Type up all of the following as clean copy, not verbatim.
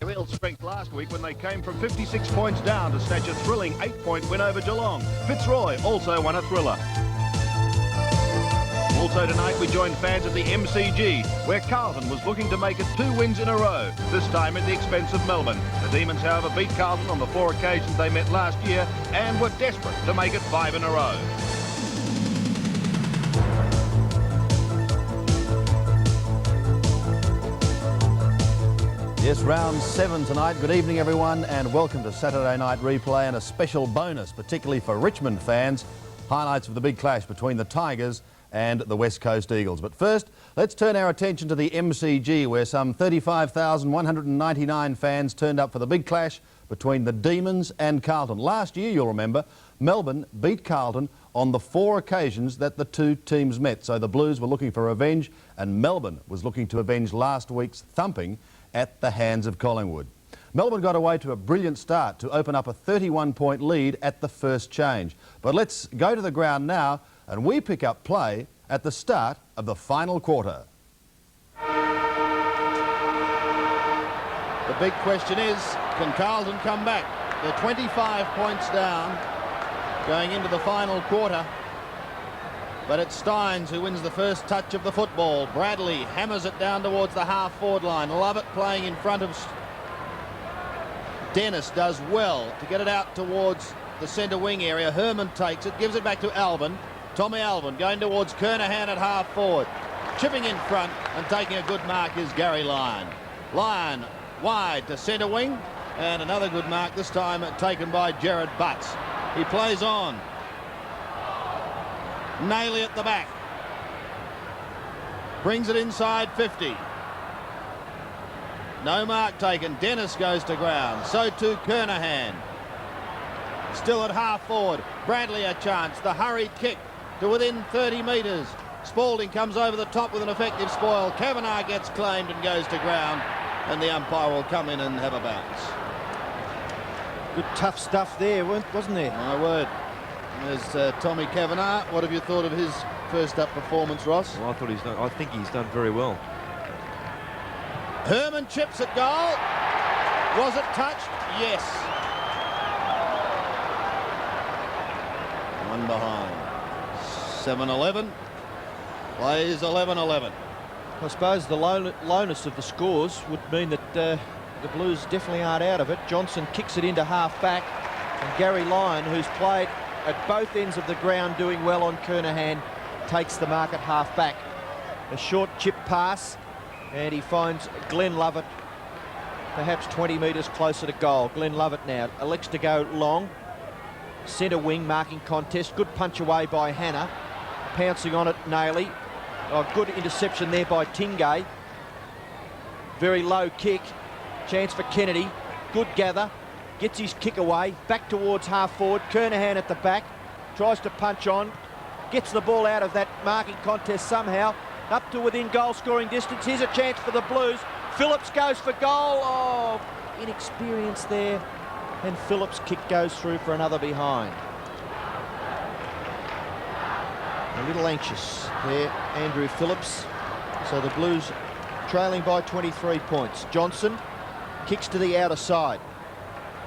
Real strength last week when they came from 56 points down to snatch a thrilling 8-point win over Geelong. Fitzroy also won a thriller. Also tonight we joined fans at the MCG, where Carlton was looking to make it 2 wins in a row, this time at the expense of Melbourne. The Demons, however, beat Carlton on the 4 occasions they met last year and were desperate to make it 5 in a row. Yes, round 7 tonight. Good evening, everyone, and welcome to Saturday Night Replay and a special bonus, particularly for Richmond fans. Highlights of the big clash between the Tigers and the West Coast Eagles. But first, let's turn our attention to the MCG, where some 35,199 fans turned up for the big clash between the Demons and Carlton. Last year, you'll remember, Melbourne beat Carlton on the 4 occasions that the two teams met. So the Blues were looking for revenge, and Melbourne was looking to avenge last week's thumping at the hands of Collingwood. Melbourne got away to a brilliant start to open up a 31-point lead at the first change. But let's go to the ground now, and we pick up play at the start of the final quarter. The big question is, can Carlton come back? They're 25 points down going into the final quarter. But it's Steins who wins the first touch of the football. Bradley hammers it down towards the half-forward line. Lovett playing in front of Dennis, does well to get it out towards the centre wing area. Herman takes it, gives it back to Alvin. Tommy Alvin going towards Kernahan at half-forward. Chipping in front and taking a good mark is Gary Lyon. Lyon wide to centre wing, and another good mark, this time taken by Gerard Butts. He plays on. Nailey at the back. Brings it inside 50. No mark taken. Dennis goes to ground. So too Kernahan. Still at half forward. Bradley a chance. The hurried kick to within 30 metres. Spalding comes over the top with an effective spoil. Kavanagh gets claimed and goes to ground. And the umpire will come in and have a bounce. Good tough stuff there, wasn't there? My word. There's Tommy Kavanagh. What have you thought of his first up performance, Ross? Well, I think he's done very well. Herman chips at goal. Was it touched? Yes. One behind. 7-11. Plays 11-11. I suppose the lowness of the scores would mean that the Blues definitely aren't out of it. Johnson kicks it into half-back, and Gary Lyon, who's played at both ends of the ground doing well on Kernahan, takes the mark at half-back. A short chip pass, and he finds Glenn Lovett perhaps 20 metres closer to goal. Glenn Lovett now elects to go long. Centre wing marking contest. Good punch away by Hannah. Pouncing on it, Nailey. Oh, good interception there by Tingay. Very low kick. Chance for Kennedy. Good gather. Gets his kick away. Back towards half-forward. Kernahan at the back. Tries to punch on. Gets the ball out of that marking contest somehow. Up to within goal-scoring distance. Here's a chance for the Blues. Phillips goes for goal. Oh, inexperience there. And Phillips' kick goes through for another behind. A little anxious there, Andrew Phillips. So the Blues trailing by 23 points. Johnson kicks to the outer side.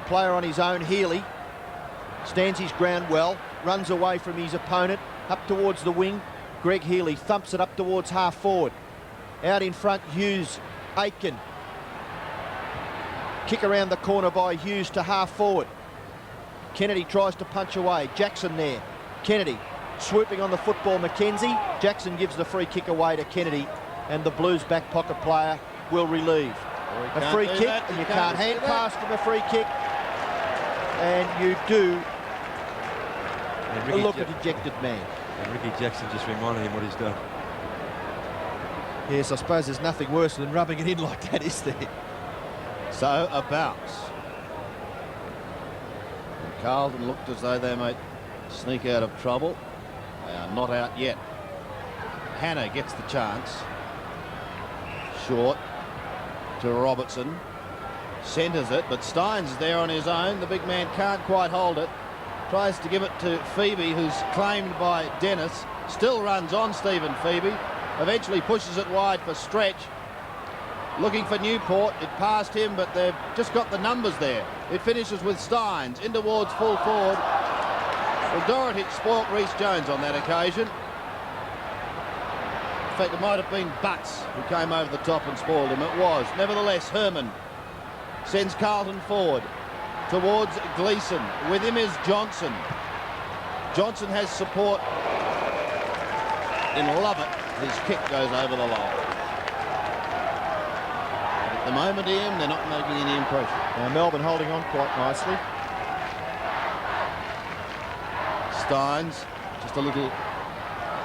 Player on his own, Healy, stands his ground well, runs away from his opponent, up towards the wing. Greg Healy thumps it up towards half-forward. Out in front, Hughes, Aitken. Kick around the corner by Hughes to half-forward. Kennedy tries to punch away. Jackson there. Kennedy swooping on the football, Mackenzie. Jackson gives the free kick away to Kennedy, and the Blues back pocket player will relieve. A free kick, and you can't hand pass from a free kick. And you do look at ejected man. And Ricky Jackson just reminded him what he's done. Yes, I suppose there's nothing worse than rubbing it in like that, is there? So a bounce. And Carlton looked as though they might sneak out of trouble. They are not out yet. Hannah gets the chance. Short to Robertson. Centres it, but Steins is there on his own. The big man can't quite hold it. Tries to give it to Phoebe, who's claimed by Dennis. Still runs on Stephen Phoebe. Eventually pushes it wide for Stretch. Looking for Newport. It passed him, but they've just got the numbers there. It finishes with Steins in towards full forward. Well, Dorotich spoilt Rhys Jones on that occasion. In fact, it might have been Butts who came over the top and spoiled him. It was. Nevertheless, Herman sends Carlton forward towards Gleeson. With him is Johnson. Johnson has support in Lovett. His kick goes over the line. At the moment, Ian, they're not making any impression. Now Melbourne holding on quite nicely. Steins, just a little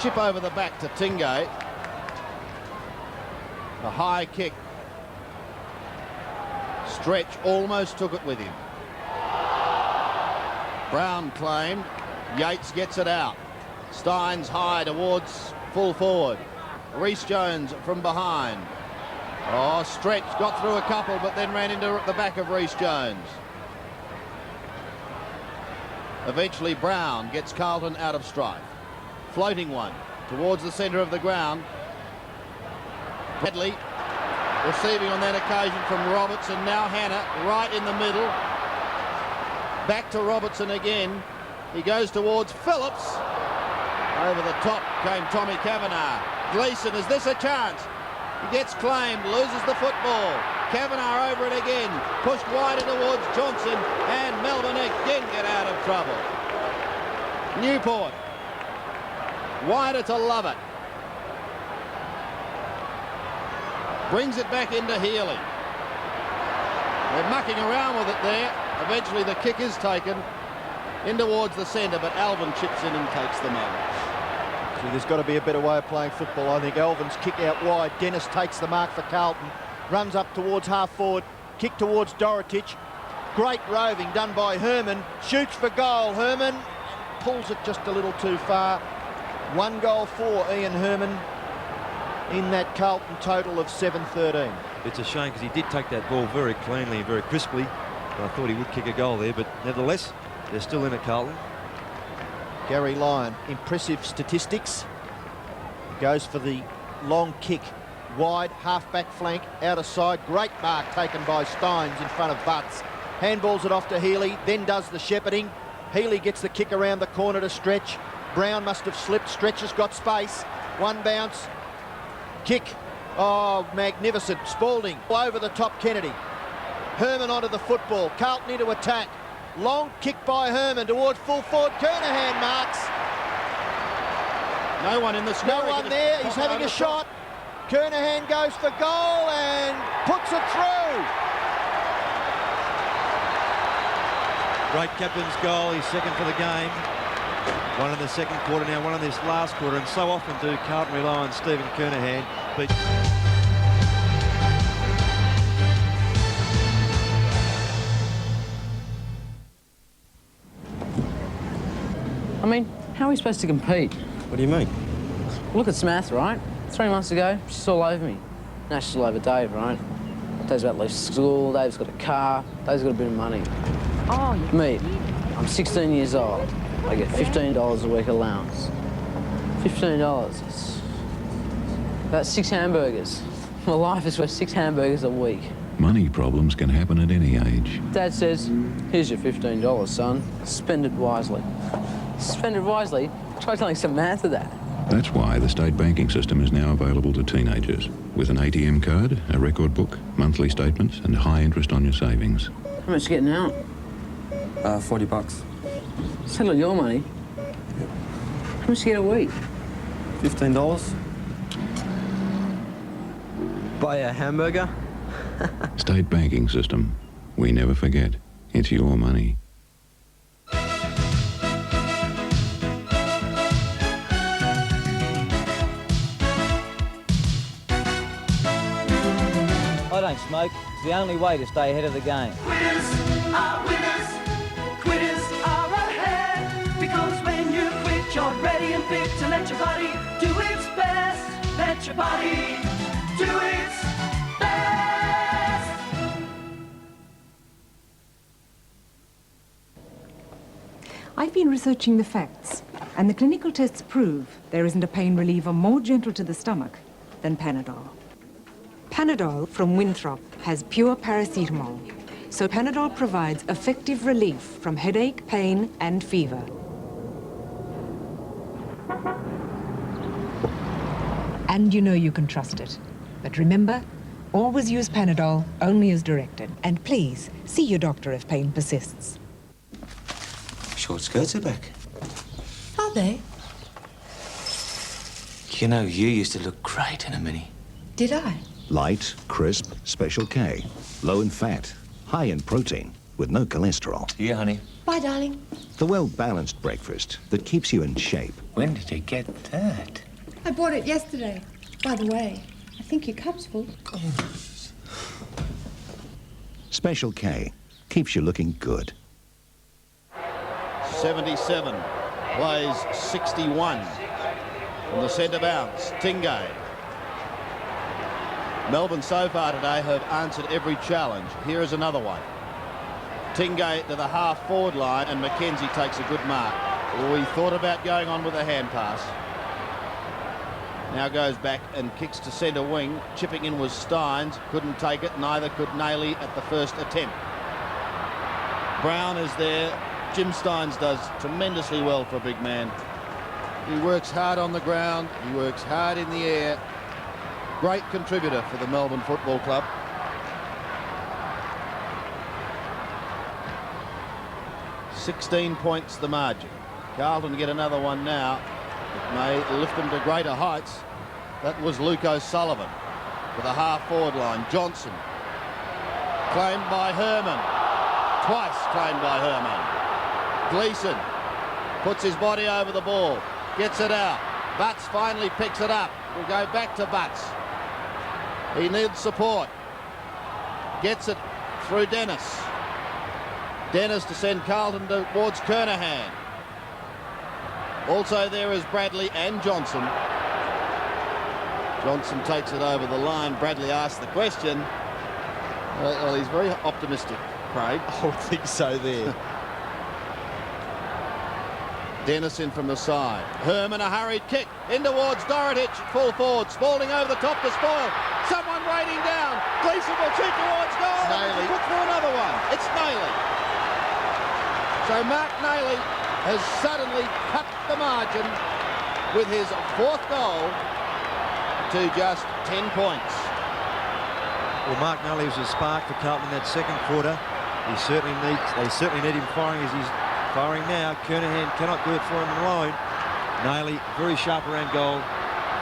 chip over the back to Tingay. A high kick. Stretch almost took it with him. Brown claimed. Yates gets it out. Steins high towards full forward. Rhys Jones from behind. Oh, Stretch got through a couple, but then ran into the back of Rhys Jones. Eventually Brown gets Carlton out of strife. Floating one towards the centre of the ground. Pedley receiving on that occasion from Robertson. Now Hannah right in the middle. Back to Robertson again. He goes towards Phillips. Over the top came Tommy Kavanagh. Gleeson, is this a chance? He gets claimed, loses the football. Kavanagh over it again. Pushed wider towards Johnson, and Melbourne again get out of trouble. Newport. Wider to Lovett. Brings it back into Healy. They're mucking around with it there. Eventually the kick is taken in towards the centre, but Alvin chips in and takes the mark. See, there's got to be a better way of playing football. I think Alvin's kick out wide. Dennis takes the mark for Carlton. Runs up towards half forward. Kick towards Dorotich. Great roving done by Herman. Shoots for goal. Herman pulls it just a little too far. 1 goal for Ian Herman in that Carlton total of 7-13. It's a shame because he did take that ball very cleanly and very crisply. I thought he would kick a goal there, but nevertheless, they're still in it, Carlton. Gary Lyon, impressive statistics. Goes for the long kick. Wide, half-back flank, outer side. Great mark taken by Steins in front of Butts. Handballs it off to Healy, then does the shepherding. Healy gets the kick around the corner to Stretch. Brown must have slipped. Stretch has got space. One bounce. Kick. Oh, magnificent. Spalding over the top, Kennedy. Herman onto the football. Carlton into attack. Long kick by Herman towards full forward. Kernahan marks. No one in the score. No one there. He's having a shot. Kernahan goes for goal and puts it through. Great captain's goal. He's second for the game. One in the second quarter now, one in this last quarter, and so often do Carlton rely on Stephen Kernahan. But I mean, how are we supposed to compete? what do you mean? Look at Smath, right? 3 months ago, she's all over me. Now she's all over Dave, right? Dave's about to leave school, Dave's got a car, Dave's got a bit of money. Oh, Me, I'm 16 years old. I get $15 a week allowance. $15. That's 6 hamburgers. My life is worth 6 hamburgers a week. Money problems can happen at any age. Dad says, here's your $15, son. Spend it wisely. Spend it wisely? Try telling some math of that. That's why the state banking system is now available to teenagers. With an ATM card, a record book, monthly statements and high interest on your savings. How much you getting out? $40. Settle your money. How much you get a week? $15. Buy a hamburger? State banking system. We never forget. It's your money. I don't smoke. It's the only way to stay ahead of the game. Quitters are winners. Quitters are ahead. Because when you quit, you're ready and fit to let your body do its best. Let your body do its best. I've been researching the facts, and the clinical tests prove there isn't a pain reliever more gentle to the stomach than Panadol. Panadol from Winthrop has pure paracetamol, so Panadol provides effective relief from headache, pain and fever. And you know you can trust it. But remember, always use Panadol only as directed. And please, see your doctor if pain persists. Short skirts are back. Are they? You know, you used to look great in a mini. Did I? Light, crisp, Special K. Low in fat, high in protein, with no cholesterol. Yeah, honey. Bye, darling. The well-balanced breakfast that keeps you in shape. When did you get that? I bought it yesterday. By the way, I think your cup's full. Special K keeps you looking good. 77, plays 61 from the centre bounce, Tingay. Melbourne so far today have answered every challenge. Here is another one. Tingay to the half-forward line, and Mackenzie takes a good mark. We thought about going on with a hand pass. Now goes back and kicks to centre wing. Chipping in was Steins. Couldn't take it. Neither could Nailey at the first attempt. Brown is there. Jim Steins does tremendously well for a big man. He works hard on the ground. He works hard in the air. Great contributor for the Melbourne Football Club. $16 points the margin. Carlton get another one now. It may lift them to greater heights. That was Luke O'Sullivan for the half-forward line. Johnson, claimed by Herman. Twice claimed by Herman. Gleeson puts his body over the ball, gets it out. Butts finally picks it up. We'll go back to Butts. He needs support. Gets it through Dennis. Dennis to send Carlton towards Kernahan. Also there is Bradley and Johnson. Johnson takes it over the line. Bradley asks the question. Well, he's very optimistic, Craig. I would think so there. Dennis in from the side. Herman a hurried kick in towards Dorotich. Full forward. Spalding over the top to spoil. Someone waiting down. Gleeson will shoot towards goal. Nailey. Look for another one. It's Nailey. So Mark Nailey has suddenly cut the margin with his fourth goal to just 10 points. Well, Mark Nailey was a spark for Carlton in that second quarter. They certainly need him firing as he's firing now. Kernahan cannot do it for him alone. Nailey very sharp around goal.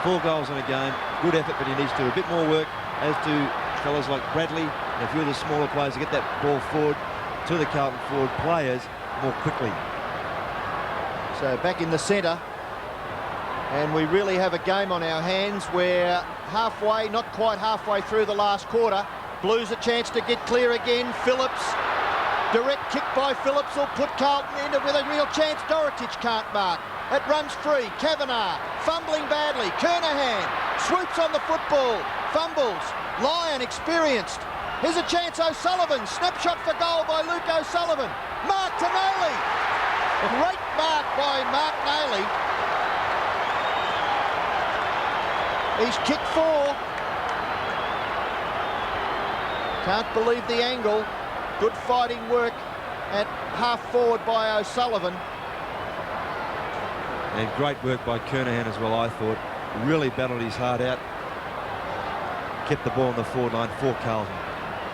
4 goals in a game. Good effort, but he needs to do a bit more work, as do fellas like Bradley and a few of the smaller players to get that ball forward to the Carlton forward players more quickly. So back in the centre, and we really have a game on our hands where halfway, not quite halfway through the last quarter, Blues a chance to get clear again. Phillips, direct kick by Phillips will put Carlton into with a real chance. Dorotich can't mark. It runs free. Kavanagh fumbling badly. Kernahan swoops on the football, fumbles. Lyon experienced. Here's a chance. O'Sullivan, snapshot for goal by Luke O'Sullivan. Mark to Nailey. Great mark by Mark Nailey. He's kicked 4. Can't believe the angle. Good fighting work at half forward by O'Sullivan. And great work by Kernahan as well, I thought. Really battled his heart out. Kept the ball on the forward line for Carlton.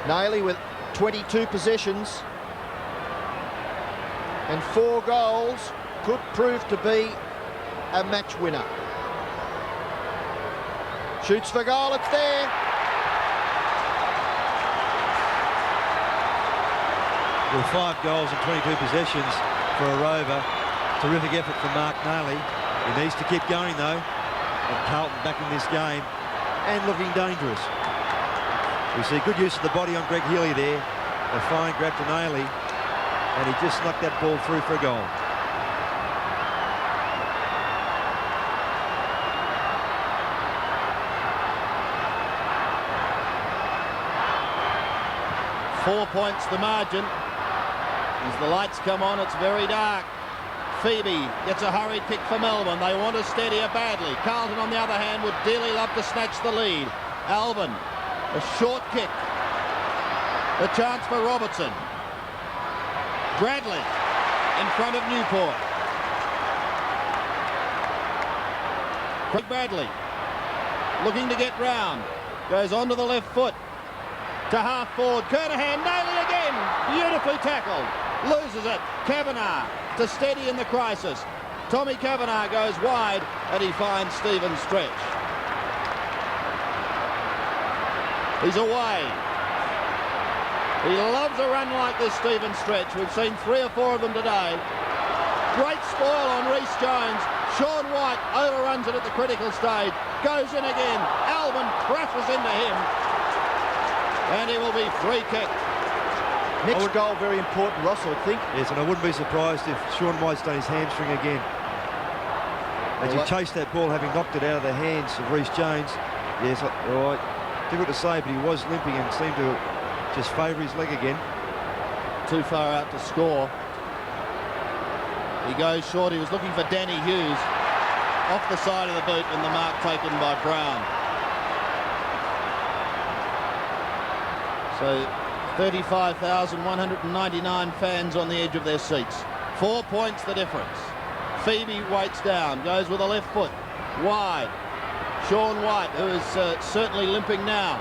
Nailey with 22 possessions and 4 goals could prove to be a match winner. Shoots for goal, it's there. With 5 goals and 22 possessions for a rover. Terrific effort from Mark Nailey. He needs to keep going though. And Carlton back in this game and looking dangerous. We see good use of the body on Greg Healy there. A fine grab to Nailey. And he just knocked that ball through for a goal. Four points the margin. As the lights come on, it's very dark. Phoebe gets a hurried kick for Melbourne. They want to steady her badly. Carlton, on the other hand, would dearly love to snatch the lead. Alvin A short kick. A chance for Robertson. Bradley in front of Newport. Craig Bradley looking to get round. Goes onto the left foot. To half forward. Kernahan, Naily again. Beautifully tackled. Loses it. Kavanagh to steady in the crisis. Tommy Kavanagh goes wide and he finds Stephen Stretch. He's away. He loves a run like this, Stephen Stretch. We've seen 3 or 4 of them today. Great spoil on Reece Jones. Sean White overruns it at the critical stage. Goes in again. Alvin crashes into him. And he will be free kick. Next goal, very important, Ross, I think. Yes, and I wouldn't be surprised if Sean White's done his hamstring again. As he chased that ball, having knocked it out of the hands of Reece Jones. Yes, all right. Difficult to say, but he was limping and seemed to just favour his leg again. Too far out to score. He goes short. He was looking for Danny Hughes. Off the side of the boot and the mark taken by Brown. So 35,199 fans on the edge of their seats. 4 points the difference. Phoebe waits down, goes with a left foot, wide. Sean White, who is certainly limping now,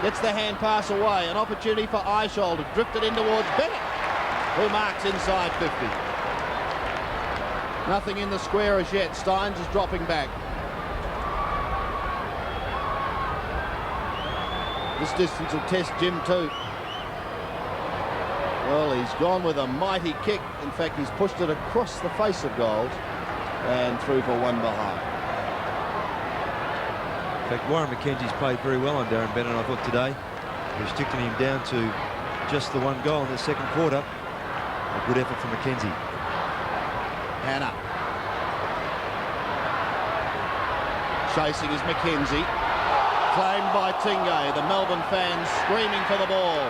gets the hand pass away. An opportunity for Eishold to drift it in towards Bennett, who marks inside 50. Nothing in the square as yet. Steins is dropping back. This distance will test Jim too. Well, he's gone with a mighty kick. In fact, he's pushed it across the face of goals and through for one behind. In fact, Warren McKenzie's played very well on Darren Bennett, I thought, today, restricting him down to just the 1 goal in the second quarter. A good effort from McKenzie. Hannah. Chasing is McKenzie. Claimed by Tingay. The Melbourne fans screaming for the ball.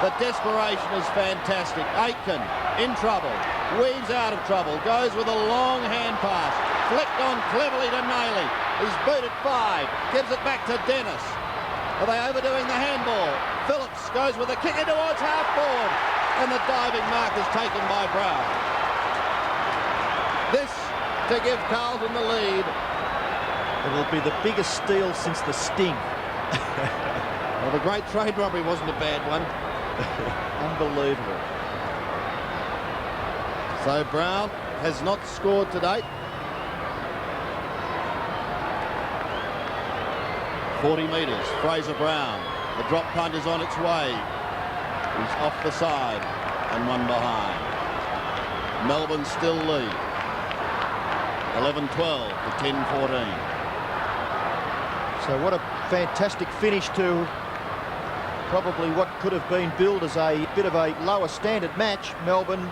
The desperation is fantastic. Aitken in trouble. Weaves out of trouble. Goes with a long hand pass. Flicked on cleverly to Naily. He's booted 5. Gives it back to Dennis. Are they overdoing the handball? Phillips goes with a kick in towards half forward. And the diving mark is taken by Brown. This to give Carlton the lead. It will be the biggest steal since the Sting. Well, the great trade robbery wasn't a bad one. Unbelievable. So Brown has not scored to date. 40 metres. Fraser Brown. The drop punt is on its way. He's off the side and one behind. Melbourne still lead. 11-12 to 10-14. So what a fantastic finish to probably what could have been billed as a bit of a lower standard match. Melbourne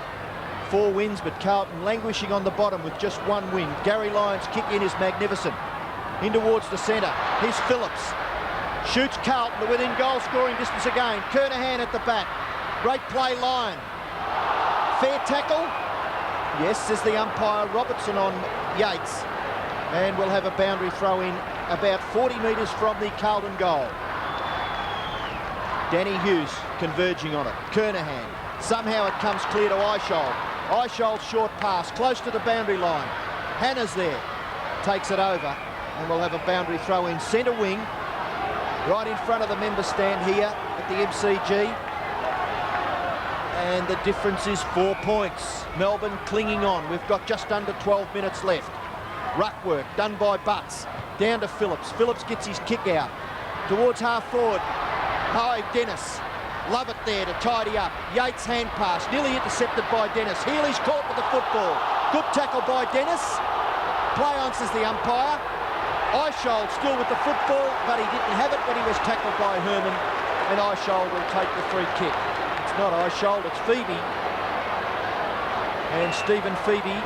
4 wins, but Carlton languishing on the bottom with just 1 win. Gary Lyon's kick in is magnificent. In towards the centre. Here's Phillips. Shoots Carlton to within goal scoring distance again. Kernahan at the back. Great play, Lyon. Fair tackle. Yes, says the umpire. Robertson on Yates. And we'll have a boundary throw in about 40 metres from the Carlton goal. Danny Hughes converging on it. Kernahan. Somehow it comes clear to Eishold. Eishold's short pass close to the boundary line. Hannah's there. Takes it over. And we'll have a boundary throw in centre wing. Right in front of the member stand here at the MCG. And the difference is 4 points. Melbourne clinging on. We've got just under 12 minutes left. Ruck work done by Butts. Down to Phillips. Phillips gets his kick out. Towards half forward. High Dennis. Love it there to tidy up. Yates hand pass. Nearly intercepted by Dennis. Healy's caught with the football. Good tackle by Dennis. Play on, says the umpire. Eishold still with the football, but he didn't have it when he was tackled by Herman. And Eishold will take the free kick. It's not Eishold, it's Phoebe. And Stephen Phoebe,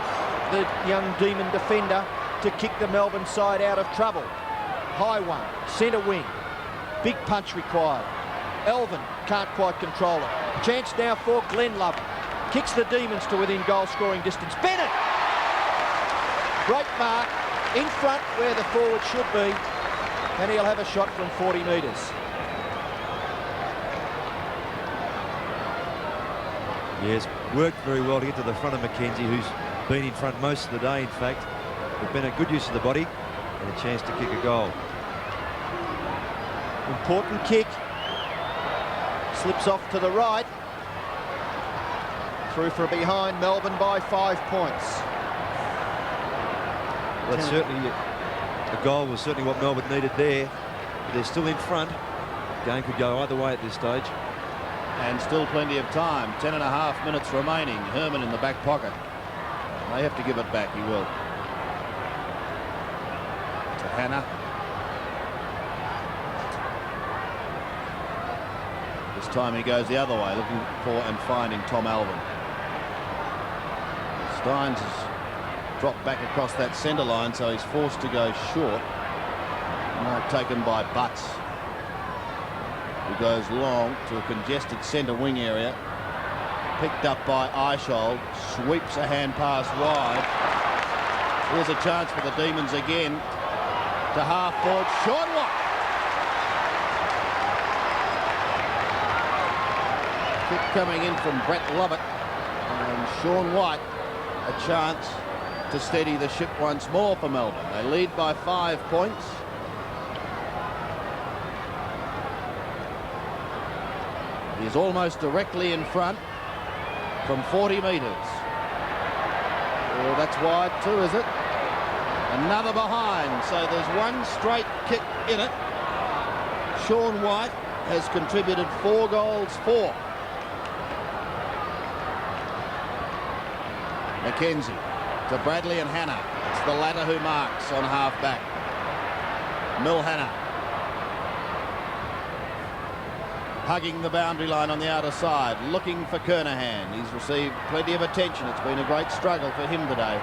the young demon defender, to kick the Melbourne side out of trouble. High one, centre wing. Big punch required. Elvin can't quite control it. Chance now for Glenn Love. Kicks the Demons to within goal scoring distance. Bennett! Great mark in front where the forward should be. And he'll have a shot from 40 metres. Yes, worked very well to get to the front of Mackenzie, who's been in front most of the day, in fact. But been a good use of the body and a chance to kick a goal. Important kick. Slips off to the right. Through for a behind, Melbourne by 5 points. Well, that's certainly the goal was certainly what Melbourne needed there. But they're still in front. The game could go either way at this stage. And still plenty of time. 10.5 minutes remaining. Herman in the back pocket. They have to give it back. He will. To Hannah. This time he goes the other way, looking for and finding Tom Alvin. Steins has dropped back across that centre line, so he's forced to go short. Mark taken by Butts, who goes long to a congested centre wing area. Picked up by Eishold, sweeps a hand pass wide. Here's a chance for the Demons again. To half forward, Sean White. Kick coming in from Brett Lovett, and Sean White a chance to steady the ship once more for Melbourne. They lead by 5 points. He's almost directly in front from 40 metres. Oh, that's wide too, is it? Another behind, so there's one straight kick in it. Sean White has contributed 4 goals for. Mackenzie to Bradley and Hannah. It's the latter who marks on half-back. Hannah hugging the boundary line on the outer side, looking for Kernahan. He's received plenty of attention. It's been a great struggle for him today.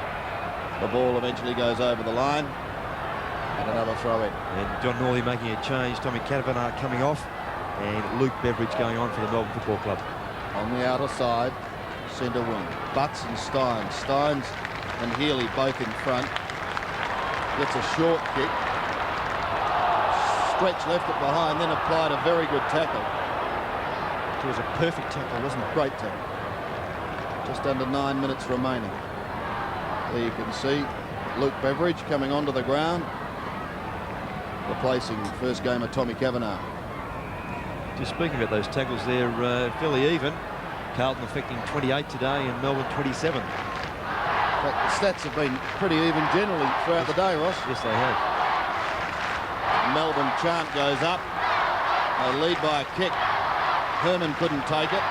The ball eventually goes over the line. And another throw in. And John Norley making a change. Tommy Kavanagh coming off. And Luke Beveridge going on for the Melbourne Football Club. On the outer side, centre wing. Butts and Steins. Steins and Healy both in front. Gets a short kick. Stretch left it behind, then applied a very good tackle. It was a perfect tackle, wasn't it? Great tackle. Just under 9 minutes remaining. There you can see Luke Beveridge coming onto the ground, replacing first gamer Tommy Kavanagh. Just speaking about those tackles, they're fairly even. Carlton affecting 28 today and Melbourne 27. In fact, the stats have been pretty even generally throughout the day, Ross. Yes, they have. Melbourne chant goes up. They lead by a kick. Herman couldn't take it.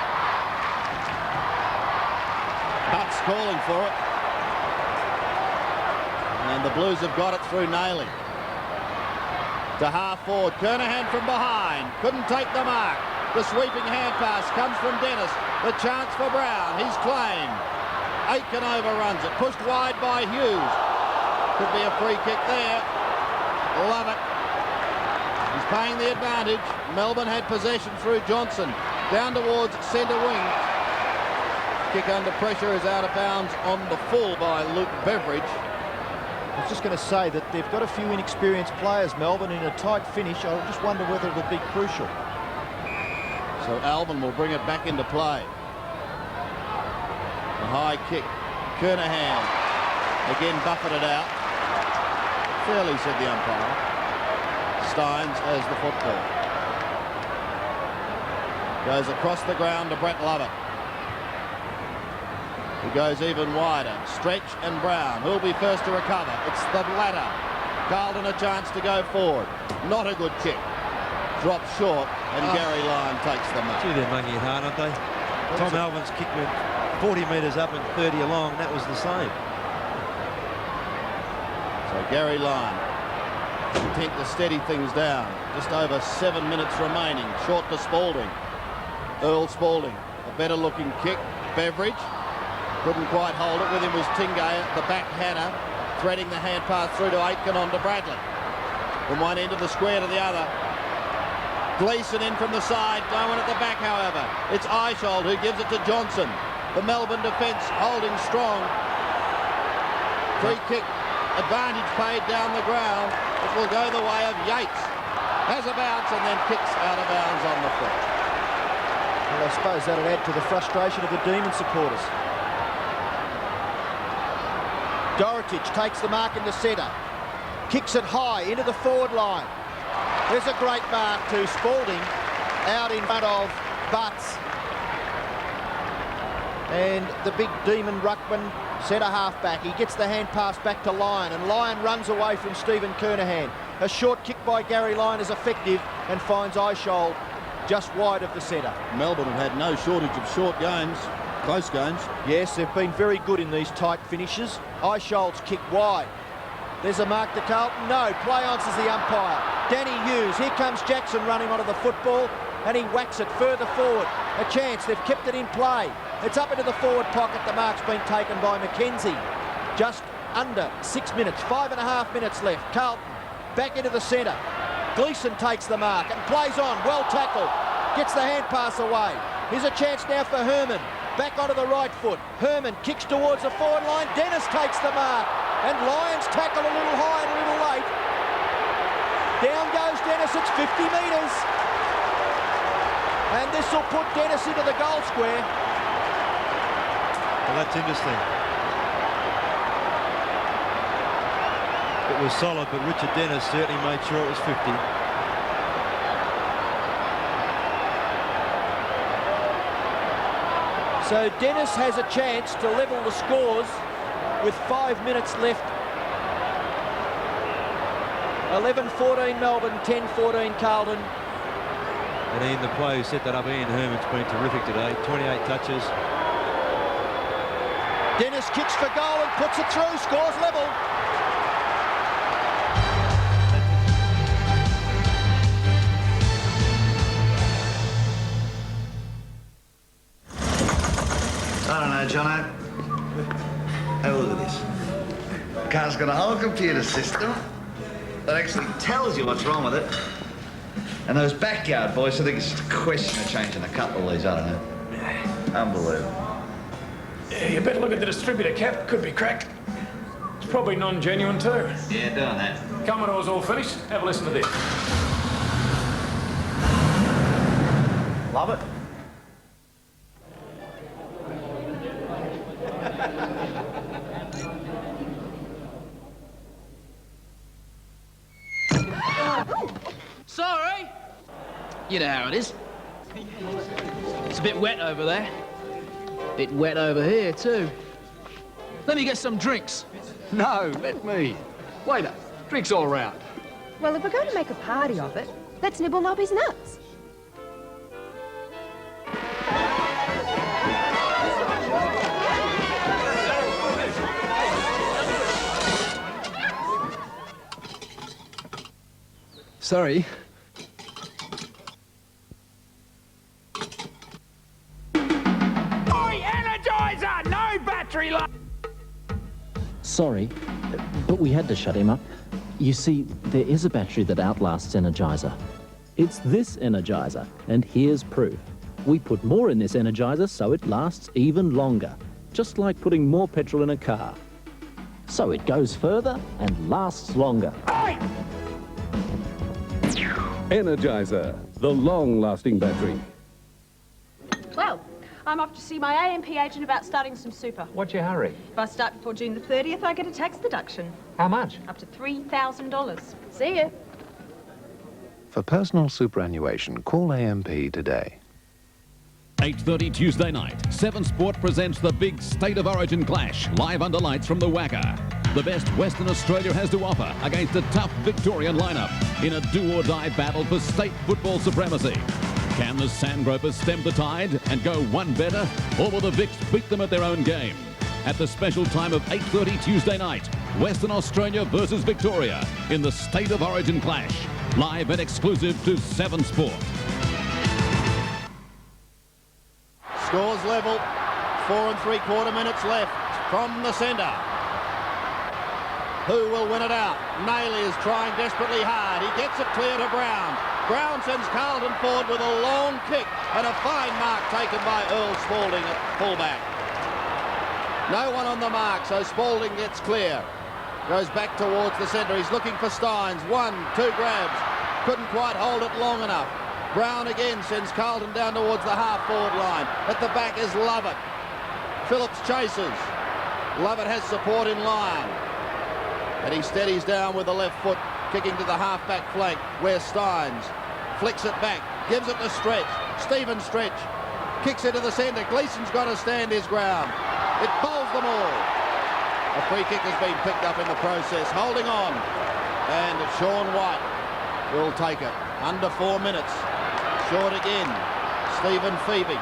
Butts calling for it. And the Blues have got it through Nailey. To half forward, Kernahan from behind. Couldn't take the mark. The sweeping hand pass comes from Dennis. The chance for Brown. He's claimed. Aitken overruns it. Pushed wide by Hughes. Could be a free kick there. Love it. He's paying the advantage. Melbourne had possession through Johnson. Down towards centre wing. Kick under pressure is out of bounds on the full by Luke Beveridge. I was just going to say that they've got a few inexperienced players, Melbourne, in a tight finish. I just wonder whether it'll be crucial. So Alvin will bring it back into play. A high kick. Kernahan again buffeted out. Fairly, said the umpire. Steins has the football. Goes across the ground to Brett Lovett. He goes even wider. Stretch and Brown. Who'll be first to recover? It's the latter. Carlton a chance to go forward. Not a good kick. Drops short, and Gary Lyon takes the mark. Gee, they're making it hard, aren't they? Tom Alvin's kick went 40 metres up and 30 along. That was the same. So Gary Lyon content to steady things down. Just over 7 minutes remaining. Short to Spalding. Earl Spalding. A better looking kick. Beveridge. Couldn't quite hold it. With him was Tingay at the back. Hannah threading the hand pass through to Aitken on to Bradley. From one end of the square to the other. Gleeson in from the side. No one at the back, however. It's Eishold who gives it to Johnson. The Melbourne defence holding strong. Free kick. Advantage paid down the ground. It will go the way of Yates. Has a bounce and then kicks out of bounds on the foot. Well, I suppose that'd add to the frustration of the Demon supporters. Dorotic takes the mark in the centre. Kicks it high into the forward line. There's a great mark to Spalding out in front of Butts. And the big Demon ruckman, centre half-back. He gets the hand pass back to Lyon, and Lyon runs away from Stephen Kernahan. A short kick by Gary Lyon is effective and finds Eishold just wide of the centre. Melbourne have had no shortage of short games, close games. Yes, they've been very good in these tight finishes. Eishold's kick wide. There's a mark to Carlton. No, play on, says the umpire. Danny Hughes. Here comes Jackson running onto the football, and he whacks it further forward. A chance. They've kept it in play. It's up into the forward pocket. The mark's been taken by McKenzie. Just under 6 minutes, 5.5 minutes left. Carlton back into the centre. Gleeson takes the mark and plays on. Well tackled. Gets the hand pass away. Here's a chance now for Herman. Back onto the right foot. Herman kicks towards the forward line. Dennis takes the mark. And Lyons tackle a little high and a little late. Down goes Dennis. It's 50 metres. And this will put Dennis into the goal square. Well, that's interesting. It was solid, but Richard Dennis certainly made sure it was 50. So Dennis has a chance to level the scores with 5 minutes left. 11-14 Melbourne, 10-14 Carlton. And Ian, the player who set that up, Ian Herman's been terrific today. 28 touches. Dennis kicks for goal and puts it through, scores level. I don't know, Jono. Have a look at this. The car's got a whole computer system that actually tells you what's wrong with it. And those backyard boys, I think it's just a question of changing a couple of these, I don't know. Unbelievable. Yeah, you better look at the distributor cap. Could be cracked. It's probably non-genuine too. Yeah, doing that. Commodore's all finished. Have a listen to this. Love it. Sorry. You know how it is. It's a bit wet over there. Bit wet over here too. Let me get some drinks. No, let me. Waiter, drinks all round. Well, if we're going to make a party of it, let's nibble Nobby's nuts. Sorry. Oi, Energizer! No battery life! Sorry, but we had to shut him up. You see, there is a battery that outlasts Energizer. It's this Energizer, and here's proof. We put more in this Energizer so it lasts even longer, just like putting more petrol in a car. So it goes further and lasts longer. Oi! Energizer, the long-lasting battery. Well, I'm off to see my AMP agent about starting some super. What's your hurry? If I start before June the 30th, I get a tax deduction. How much? Up to $3,000. See you. For personal superannuation, call AMP today. 8:30 Tuesday night, 7 Sport presents the big State of Origin clash, live under lights from the Wacker. The best Western Australia has to offer against a tough Victorian lineup in a do-or-die battle for state football supremacy. Can the Sandgropers stem the tide and go one better, or will the Vics beat them at their own game? At the special time of 8:30 Tuesday night, Western Australia versus Victoria in the State of Origin clash, live and exclusive to 7 Sport. Scores level. 4 3/4 minutes left from the centre. Who will win it out? Nayley is trying desperately hard. He gets it clear to Brown. Brown sends Carlton forward with a long kick and a fine mark taken by Earl Spalding at fullback. No one on the mark, so Spalding gets clear. Goes back towards the centre. He's looking for Steins. 1, 2 grabs. Couldn't quite hold it long enough. Brown again sends Carlton down towards the half-forward line. At the back is Lovett. Phillips chases. Lovett has support in line. And he steadies down with the left foot, kicking to the half-back flank, where Steins flicks it back, gives it to Stretch. Stephen Stretch kicks it to the centre. Gleeson's got to stand his ground. It bowls them all. A free kick has been picked up in the process. Holding on. And Sean White will take it. Under 4 minutes. Short again. Stephen Phoebe.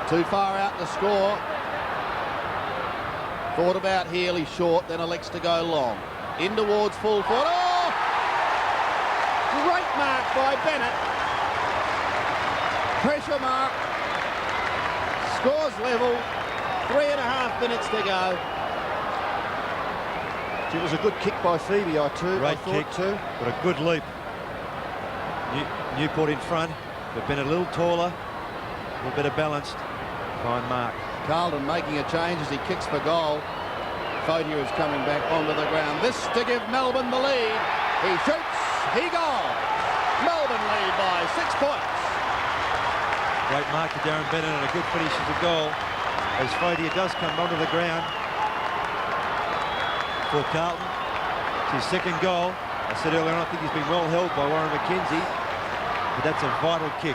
Too far out to score. Thought about Healy short, then elects to go long. In towards full forward. Oh! Great mark by Bennett. Pressure mark. Scores level. 3.5 minutes to go. It was a good kick by Phoebe, I Great kick too. But a good leap. Newport in front, but Bennett a little taller, a little better balanced. Fine mark. Carlton making a change as he kicks for goal. Fotier is coming back onto the ground. This to give Melbourne the lead. He shoots, he goes. Melbourne lead by 6 points. Great mark to Darren Bennett and a good finish as a goal. As Fotier does come onto the ground for Carlton. It's his second goal. I said earlier on, I think he's been well held by Warren McKenzie, but that's a vital kick.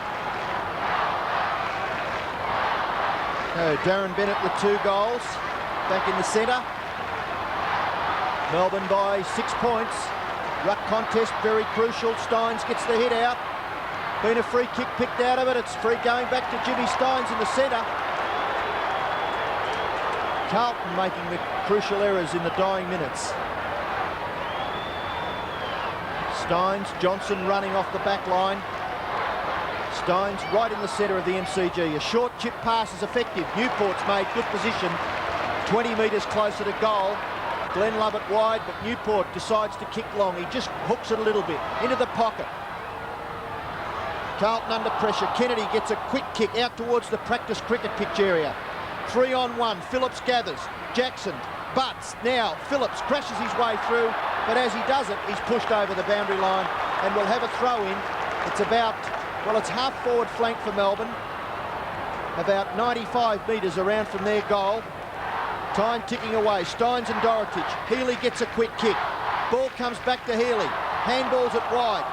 Darren Bennett with 2 goals, back in the centre. Melbourne by 6 points. Ruck contest, very crucial. Steins gets the hit out. Been a free kick picked out of it. It's free going back to Jimmy Steins in the centre. Carlton making the crucial errors in the dying minutes. Steins, Johnson running off the back line. Steins right in the centre of the MCG. A short chip pass is effective. Newport's made good position. 20 metres closer to goal. Glenn Lovett wide, but Newport decides to kick long. He just hooks it a little bit into the pocket. Carlton under pressure. Kennedy gets a quick kick out towards the practice cricket pitch area. 3-on-1. Phillips gathers. Jackson butts. Now Phillips crashes his way through, but as he does it, he's pushed over the boundary line and will have a throw in. It's about, well, it's half forward flank for Melbourne. About 95 metres around from their goal. Time ticking away. Steins and Dorotich. Healy gets a quick kick. Ball comes back to Healy. Handballs it wide.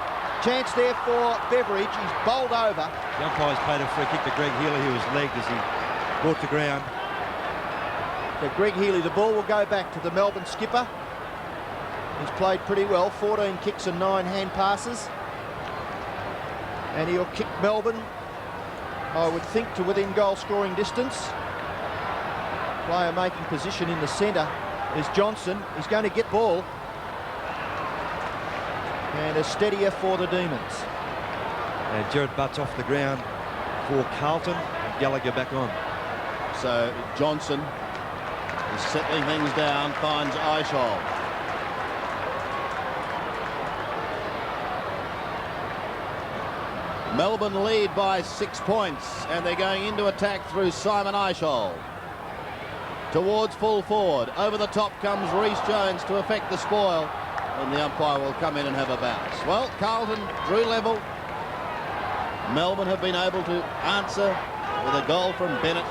Chance there for Beveridge. He's bowled over. The umpire's played a free kick to Greg Healy, who was legged as he brought to ground. So Greg Healy, the ball will go back to the Melbourne skipper. He's played pretty well. 14 kicks and 9 hand passes. And he'll kick Melbourne, I would think, to within goal scoring distance. Player making position in the centre is Johnson. He's going to get ball. And a steadier for the Demons. And Jared Butts off the ground for Carlton. And Gallagher back on. So Johnson is settling things down, finds Eichhold. Melbourne lead by 6 points, and they're going into attack through Simon Eichhold. Towards full forward. Over the top comes Rhys Jones to effect the spoil, and the umpire will come in and have a bounce. Well, Carlton drew level. Melbourne have been able to answer with a goal from Bennett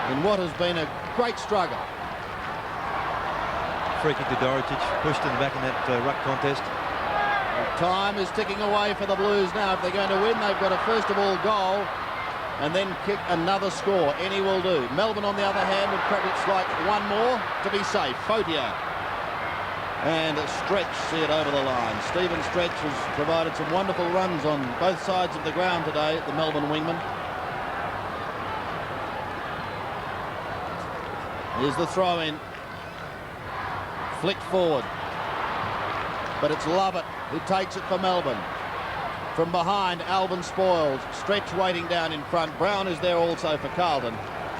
in what has been a great struggle. Free kick to Dorotich, pushed in the back in that ruck contest. Time is ticking away for the Blues now. If they're going to win, they've got to first of all goal and then kick another score. Any will do. Melbourne, on the other hand, would perhaps like one more to be safe. Fotier and Stretch see it over the line. Stephen Stretch has provided some wonderful runs on both sides of the ground today, the Melbourne wingman. Here's the throw in. Flicked forward. But it's Lovett who takes it for Melbourne. From behind, Alvin Spoils. Stretch waiting down in front. Brown is there also for Carlton.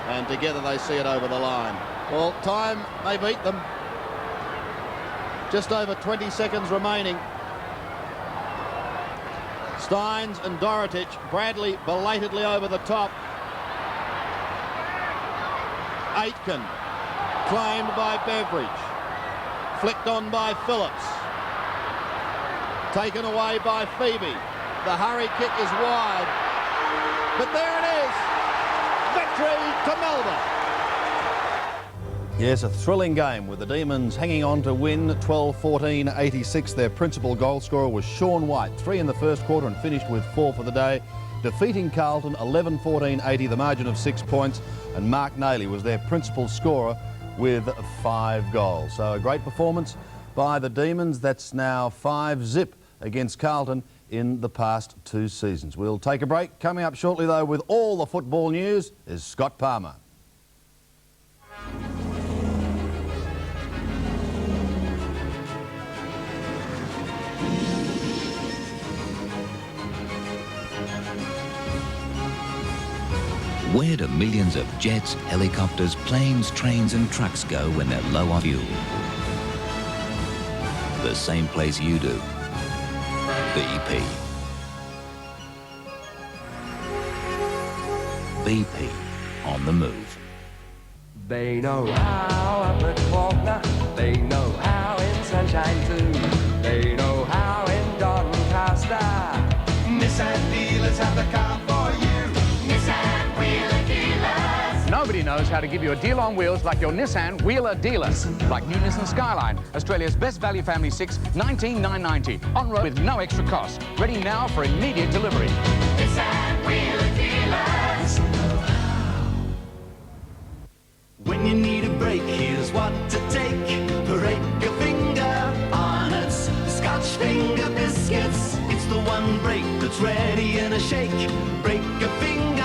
And together they see it over the line. Well, time may beat them. Just over 20 seconds remaining. Steins and Dorotich. Bradley belatedly over the top. Aitken claimed by Beveridge. Flicked on by Phillips. taken away by Phoebe. The hurry kick is wide. But there it is. Victory to Melbourne. Yes, a thrilling game with the Demons hanging on to win 12-14-86. Their principal goal scorer was Sean White, 3 in the first quarter and finished with 4 for the day, defeating Carlton 11-14-80, the margin of 6 points, and Mark Naley was their principal scorer with 5 goals. So a great performance by the Demons. That's now 5-0 against Carlton in the past 2 seasons. We'll take a break. Coming up shortly, though, with all the football news is Scott Palmer. Where do millions of jets, helicopters, planes, trains and trucks go when they're low on fuel? The same place you do. BP. BP, on the move. They know how up at Faulkner, they know how in Sunshine too, they know how in Doncaster. Nissan dealers have the car for you. Nissan Wheeler Dealers. Nobody knows how to give you a deal on wheels like your Nissan Wheeler dealers. Like new Nissan Skyline, Australia's best value family 6, $19,990. On road with no extra cost. Ready now for immediate delivery. Nissan Wheeler Dealers. When you need a break, here's what to take. Break a finger on its Scotch finger biscuits. It's the one break that's ready in a shake. Break a finger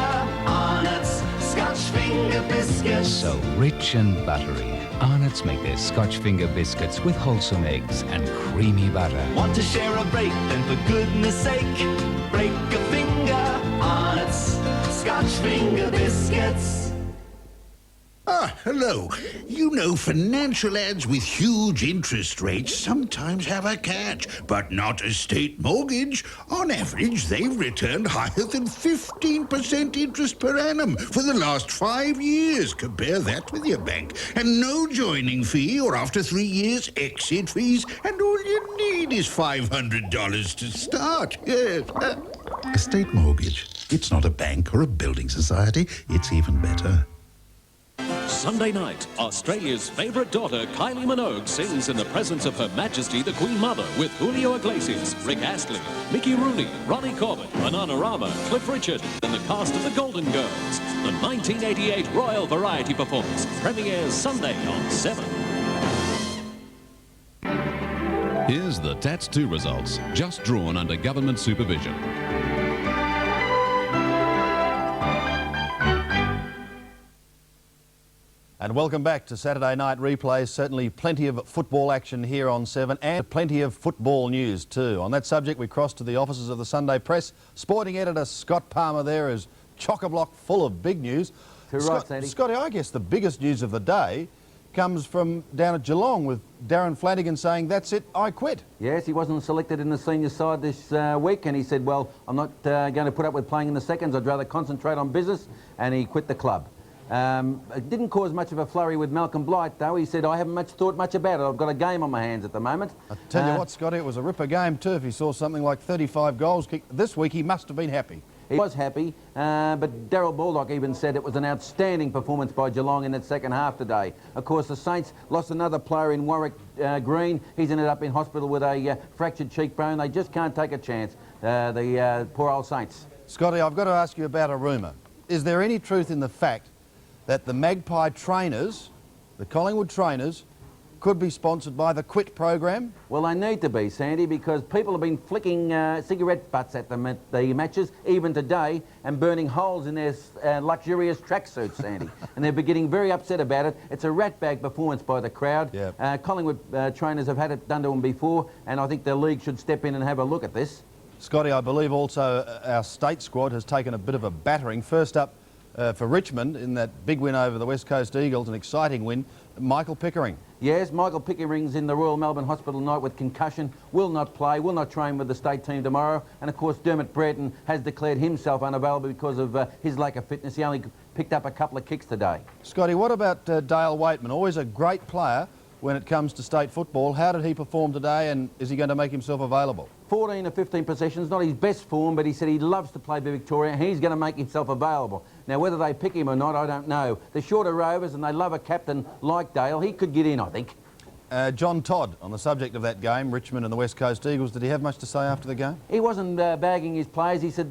on its Scotch finger biscuits. So rich and buttery, Arnott's make their Scotch finger biscuits with wholesome eggs and creamy butter. Want to share a break? Then for goodness sake, break a finger on its Scotch finger biscuits. Ah, hello. You know, financial ads with huge interest rates sometimes have a catch, but not Estate Mortgage. On average, they've returned higher than 15% interest per annum for the last 5 years. Compare that with your bank. And no joining fee, or after 3 years, exit fees, and all you need is $500 to start. Yes. Estate Mortgage. It's not a bank or a building society. It's even better. Sunday night, Australia's favourite daughter, Kylie Minogue, sings in the presence of Her Majesty the Queen Mother with Julio Iglesias, Rick Astley, Mickey Rooney, Ronnie Corbett, Bananarama, Cliff Richard, and the cast of the Golden Girls. The 1988 Royal Variety Performance premieres Sunday on 7. Here's the Tats 2 results, just drawn under government supervision. And welcome back to Saturday Night Replays. Certainly plenty of football action here on 7 and plenty of football news too. On that subject, we cross to the offices of the Sunday Press. Sporting editor Scott Palmer there is chock-a-block full of big news. Scotty, I guess the biggest news of the day comes from down at Geelong with Darren Flanagan saying, that's it, I quit. Yes, he wasn't selected in the senior side this week, and he said, well, I'm not going to put up with playing in the seconds. I'd rather concentrate on business, and he quit the club. It didn't cause much of a flurry with Malcolm Blight, though. He said, I haven't thought much about it. I've got a game on my hands at the moment. I tell you what, Scotty, it was a ripper game too. If he saw something like 35 goals kicked this week, he must have been happy. He was happy, but Darryl Baldock even said it was an outstanding performance by Geelong in that second half today. Of course, the Saints lost another player in Warwick Green. He's ended up in hospital with a fractured cheekbone. They just can't take a chance, the poor old Saints. Scotty, I've got to ask you about a rumour. Is there any truth in the fact that the Magpie trainers, the Collingwood trainers, could be sponsored by the Quit program? Well, they need to be, Sandy, because people have been flicking cigarette butts at them at the matches, even today, and burning holes in their luxurious tracksuits, Sandy. And they're getting very upset about it. It's a ratbag performance by the crowd. Yep. Collingwood trainers have had it done to them before, and I think the league should step in and have a look at this. Scotty, I believe also our state squad has taken a bit of a battering. First up for Richmond in that big win over the West Coast Eagles, an exciting win, Michael Pickering. Yes, Michael Pickering's in the Royal Melbourne Hospital tonight with concussion, will not play, will not train with the state team tomorrow. And of course, Dermot Brereton has declared himself unavailable because of his lack of fitness. He only picked up a couple of kicks today. Scotty, what about Dale Waitman? Always a great player, when it comes to state football. How did he perform today, and is he going to make himself available? 14 or 15 possessions, not his best form, but he said he loves to play for Victoria and he's going to make himself available. Now, whether they pick him or not, I don't know. They're shorter Rovers and they love a captain like Dale. He could get in, I think. John Todd, on the subject of that game, Richmond and the West Coast Eagles, did he have much to say after the game? He wasn't bagging his players. He said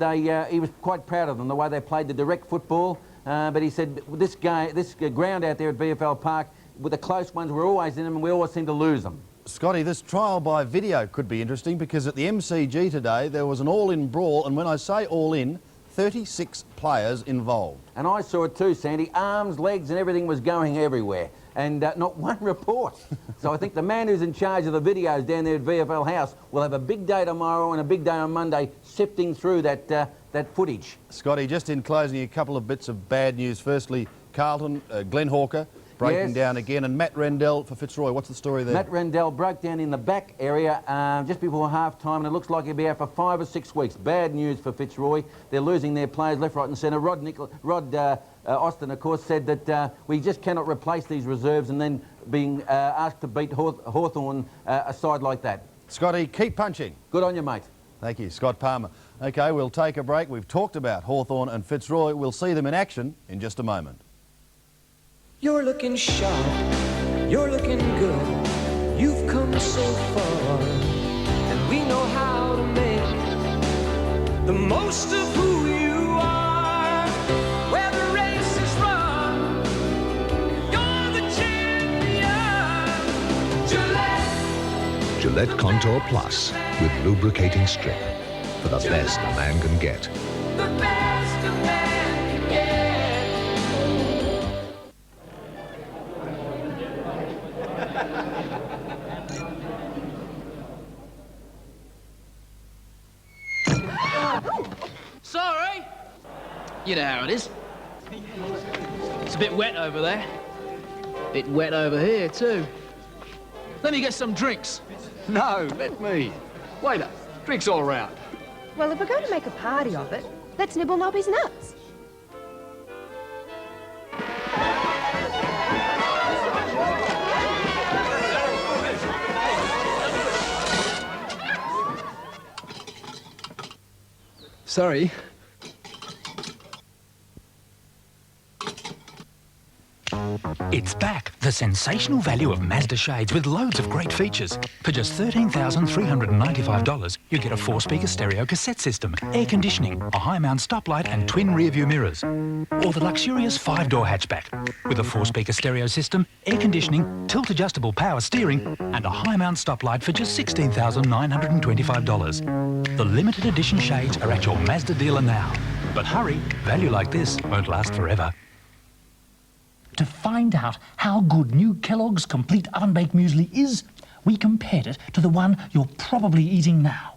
he was quite proud of them, the way they played the direct football. But he said this ground out there at VFL Park, with the close ones, we're always in them and we always seem to lose them. Scotty, this trial by video could be interesting because at the MCG today there was an all-in brawl, and when I say all-in, 36 players involved. And I saw it too, Sandy. Arms, legs and everything was going everywhere. And not one report. So I think the man who's in charge of the videos down there at VFL House will have a big day tomorrow and a big day on Monday sifting through that footage. Scotty, just in closing, a couple of bits of bad news. Firstly, Carlton, Glenn Hawker breaking down again, and Matt Rendell for Fitzroy. What's the story there? Matt Rendell broke down in the back area just before half-time, and it looks like he'll be out for 5 or 6 weeks. Bad news for Fitzroy. They're losing their players left, right and centre. Rod Austin, of course, said that we just cannot replace these reserves and then being asked to beat Hawthorn a side like that. Scotty, keep punching. Good on you, mate. Thank you, Scott Palmer. OK, we'll take a break. We've talked about Hawthorn and Fitzroy. We'll see them in action in just a moment. You're looking sharp, you're looking good, you've come so far, and we know how to make the most of who you are. Where the race is run, you're the champion. Gillette. Gillette Contour Plus with lubricating strip for the best a man can get. The best a man can get. Sorry. You know how it is. It's a bit wet over there. Bit wet over here, too. Let me get some drinks. No, let me. Waiter, drinks all round. Well, if we're going to make a party of it, let's nibble Nobby's nuts. Sorry. It's back, the sensational value of Mazda shades with loads of great features. For just $13,395, you get a 4-speaker stereo cassette system, air conditioning, a high-mount stoplight and twin rear-view mirrors. Or the luxurious 5-door hatchback with a 4-speaker stereo system, air conditioning, tilt-adjustable power steering and a high-mount stoplight for just $16,925. The limited edition shades are at your Mazda dealer now. But hurry, value like this won't last forever. To find out how good new Kellogg's Complete Oven-Baked Muesli is, we compared it to the one you're probably eating now.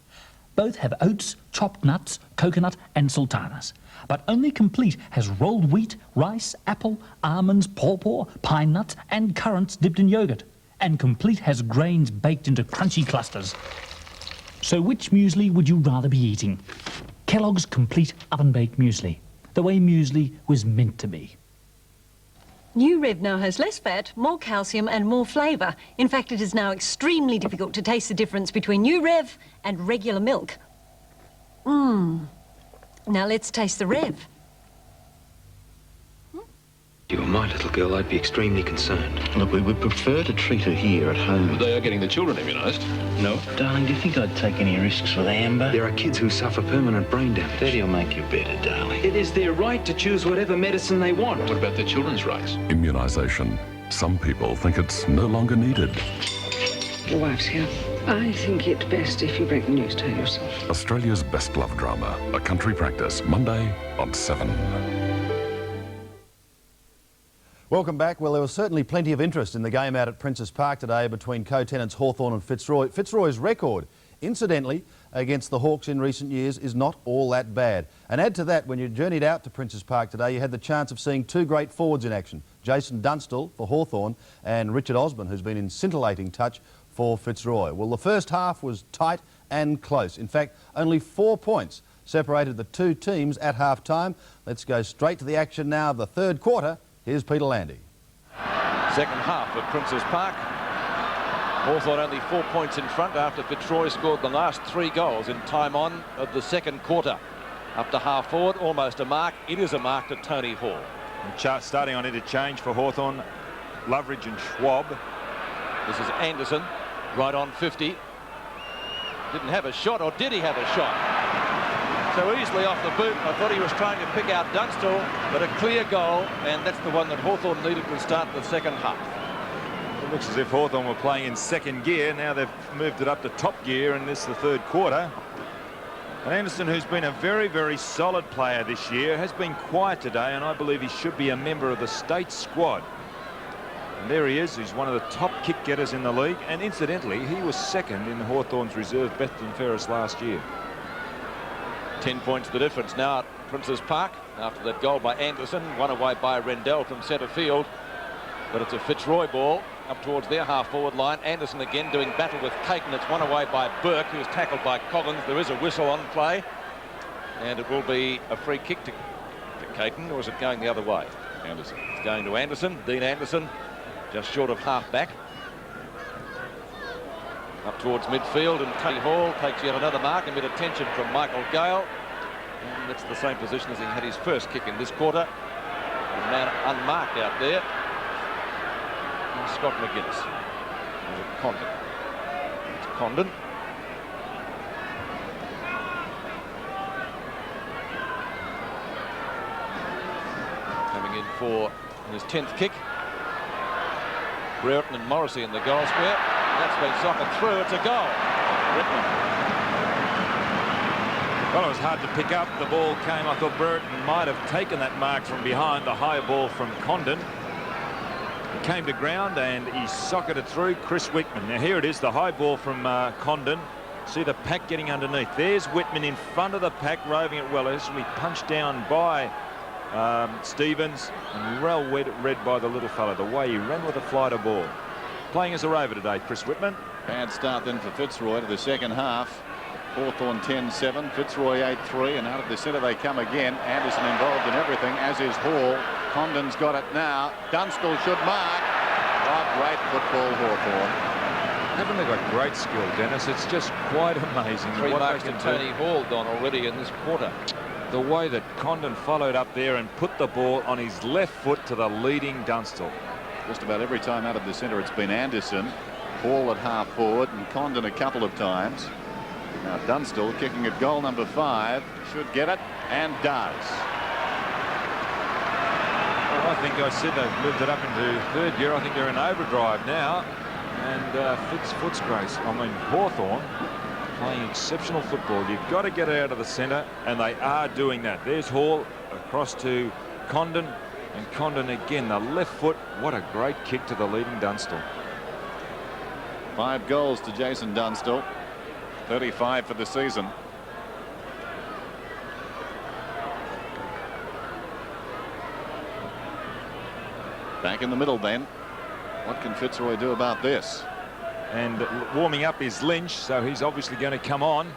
Both have oats, chopped nuts, coconut and sultanas. But only Complete has rolled wheat, rice, apple, almonds, pawpaw, pine nuts and currants dipped in yogurt. And Complete has grains baked into crunchy clusters. So which muesli would you rather be eating? Kellogg's Complete Oven-Baked Muesli. The way muesli was meant to be. New Rev now has less fat, more calcium and more flavour. In fact, it is now extremely difficult to taste the difference between New Rev and regular milk. Now let's taste the Rev. If you were my little girl, I'd be extremely concerned. Look, we would prefer to treat her here at home. They are getting the children immunised. No. Darling, do you think I'd take any risks with Amber? There are kids who suffer permanent brain damage. That'll make you better, darling. It is their right to choose whatever medicine they want. What about their children's rights? Immunisation. Some people think it's no longer needed. Your wife's here. I think it best if you break the news to her yourself. Australia's best love drama, A Country Practice, Monday on 7. Welcome back. Well, there was certainly plenty of interest in the game out at Princes Park today between co-tenants Hawthorn and Fitzroy. Fitzroy's record, incidentally, against the Hawks in recent years is not all that bad. And add to that, when you journeyed out to Princes Park today, you had the chance of seeing two great forwards in action. Jason Dunstall for Hawthorn and Richard Osborne, who's been in scintillating touch for Fitzroy. Well, the first half was tight and close. In fact, only 4 points separated the two teams at half-time. Let's go straight to the action now of the third quarter. Here's Peter Landy. Second half at Princes Park. Hawthorn only 4 points in front after Fitzroy scored the last 3 goals in time on of the second quarter. Up to half forward, almost a mark. It is a mark to Tony Hall. And starting on interchange for Hawthorn, Loveridge and Schwab. This is Anderson, right on 50. Didn't have a shot, or did he have a shot? So easily off the boot. I thought he was trying to pick out Dunstall, but a clear goal, and that's the one that Hawthorn needed to start the second half. It looks as if Hawthorn were playing in second gear. Now they've moved it up to top gear, and this is the third quarter. And Anderson, who's been a very, very solid player this year, has been quiet today, and I believe he should be a member of the state squad. And there he is. He's one of the top kick getters in the league, and incidentally, he was second in Hawthorn's reserve Bethlehem Ferris last year. 10 points the difference now at Princes Park after that goal by Anderson, won away by Rendell from centre field, but it's a Fitzroy ball up towards their half-forward line. Anderson again doing battle with Caton. It's won away by Burke, who's tackled by Collins. There is a whistle on play, and it will be a free kick to Caton, or is it going the other way? Anderson. It's going to Anderson. Dean Anderson, just short of half-back. Up towards midfield, and Tony Hall takes yet another mark amid attention from Michael Gale. And that's the same position as he had his first kick in this quarter. A man unmarked out there. Scott McGuinness. Condon. It's Condon. Coming in for his 10th kick. Brereton and Morrissey in the goal square. That's been socketed through. It's a goal. Richmond. Well, it was hard to pick up. The ball came. I thought Brereton might have taken that mark from behind. The high ball from Condon. It came to ground and he socketed through Chris Whitman. Now here it is, the high ball from Condon. See the pack getting underneath. There's Whitman in front of the pack, roving it well. Actually punched down by Stevens, and well read by the little fella. The way he ran with a flight of ball. Playing as a rover today, Chris Whitman. Bad start then for Fitzroy to the second half. Hawthorn 10-7, Fitzroy 8-3, and out of the centre they come again. Anderson involved in everything, as is Hall. Condon's got it now. Dunstall should mark. Oh, great football, Hawthorn. Haven't they got great skill, Dennis? It's just quite amazing. 3 marks to Tony Hall, Don, already in this quarter. The way that Condon followed up there and put the ball on his left foot to the leading Dunstall. Just about every time out of the centre it's been Anderson. Hall at half forward and Condon a couple of times. Now Dunstall kicking at goal number 5. Should get it, and does. Well, I think I said they've moved it up into third gear. I think they're in overdrive now. And Hawthorn playing exceptional football. You've got to get it out of the centre, and they are doing that. There's Hall across to Condon, and Condon again, the left foot. What a great kick to the leading Dunstall. 5 goals to Jason Dunstall. 35 for the season. Back in the middle then. What can Fitzroy do about this? And warming up is Lynch, so he's obviously going to come on.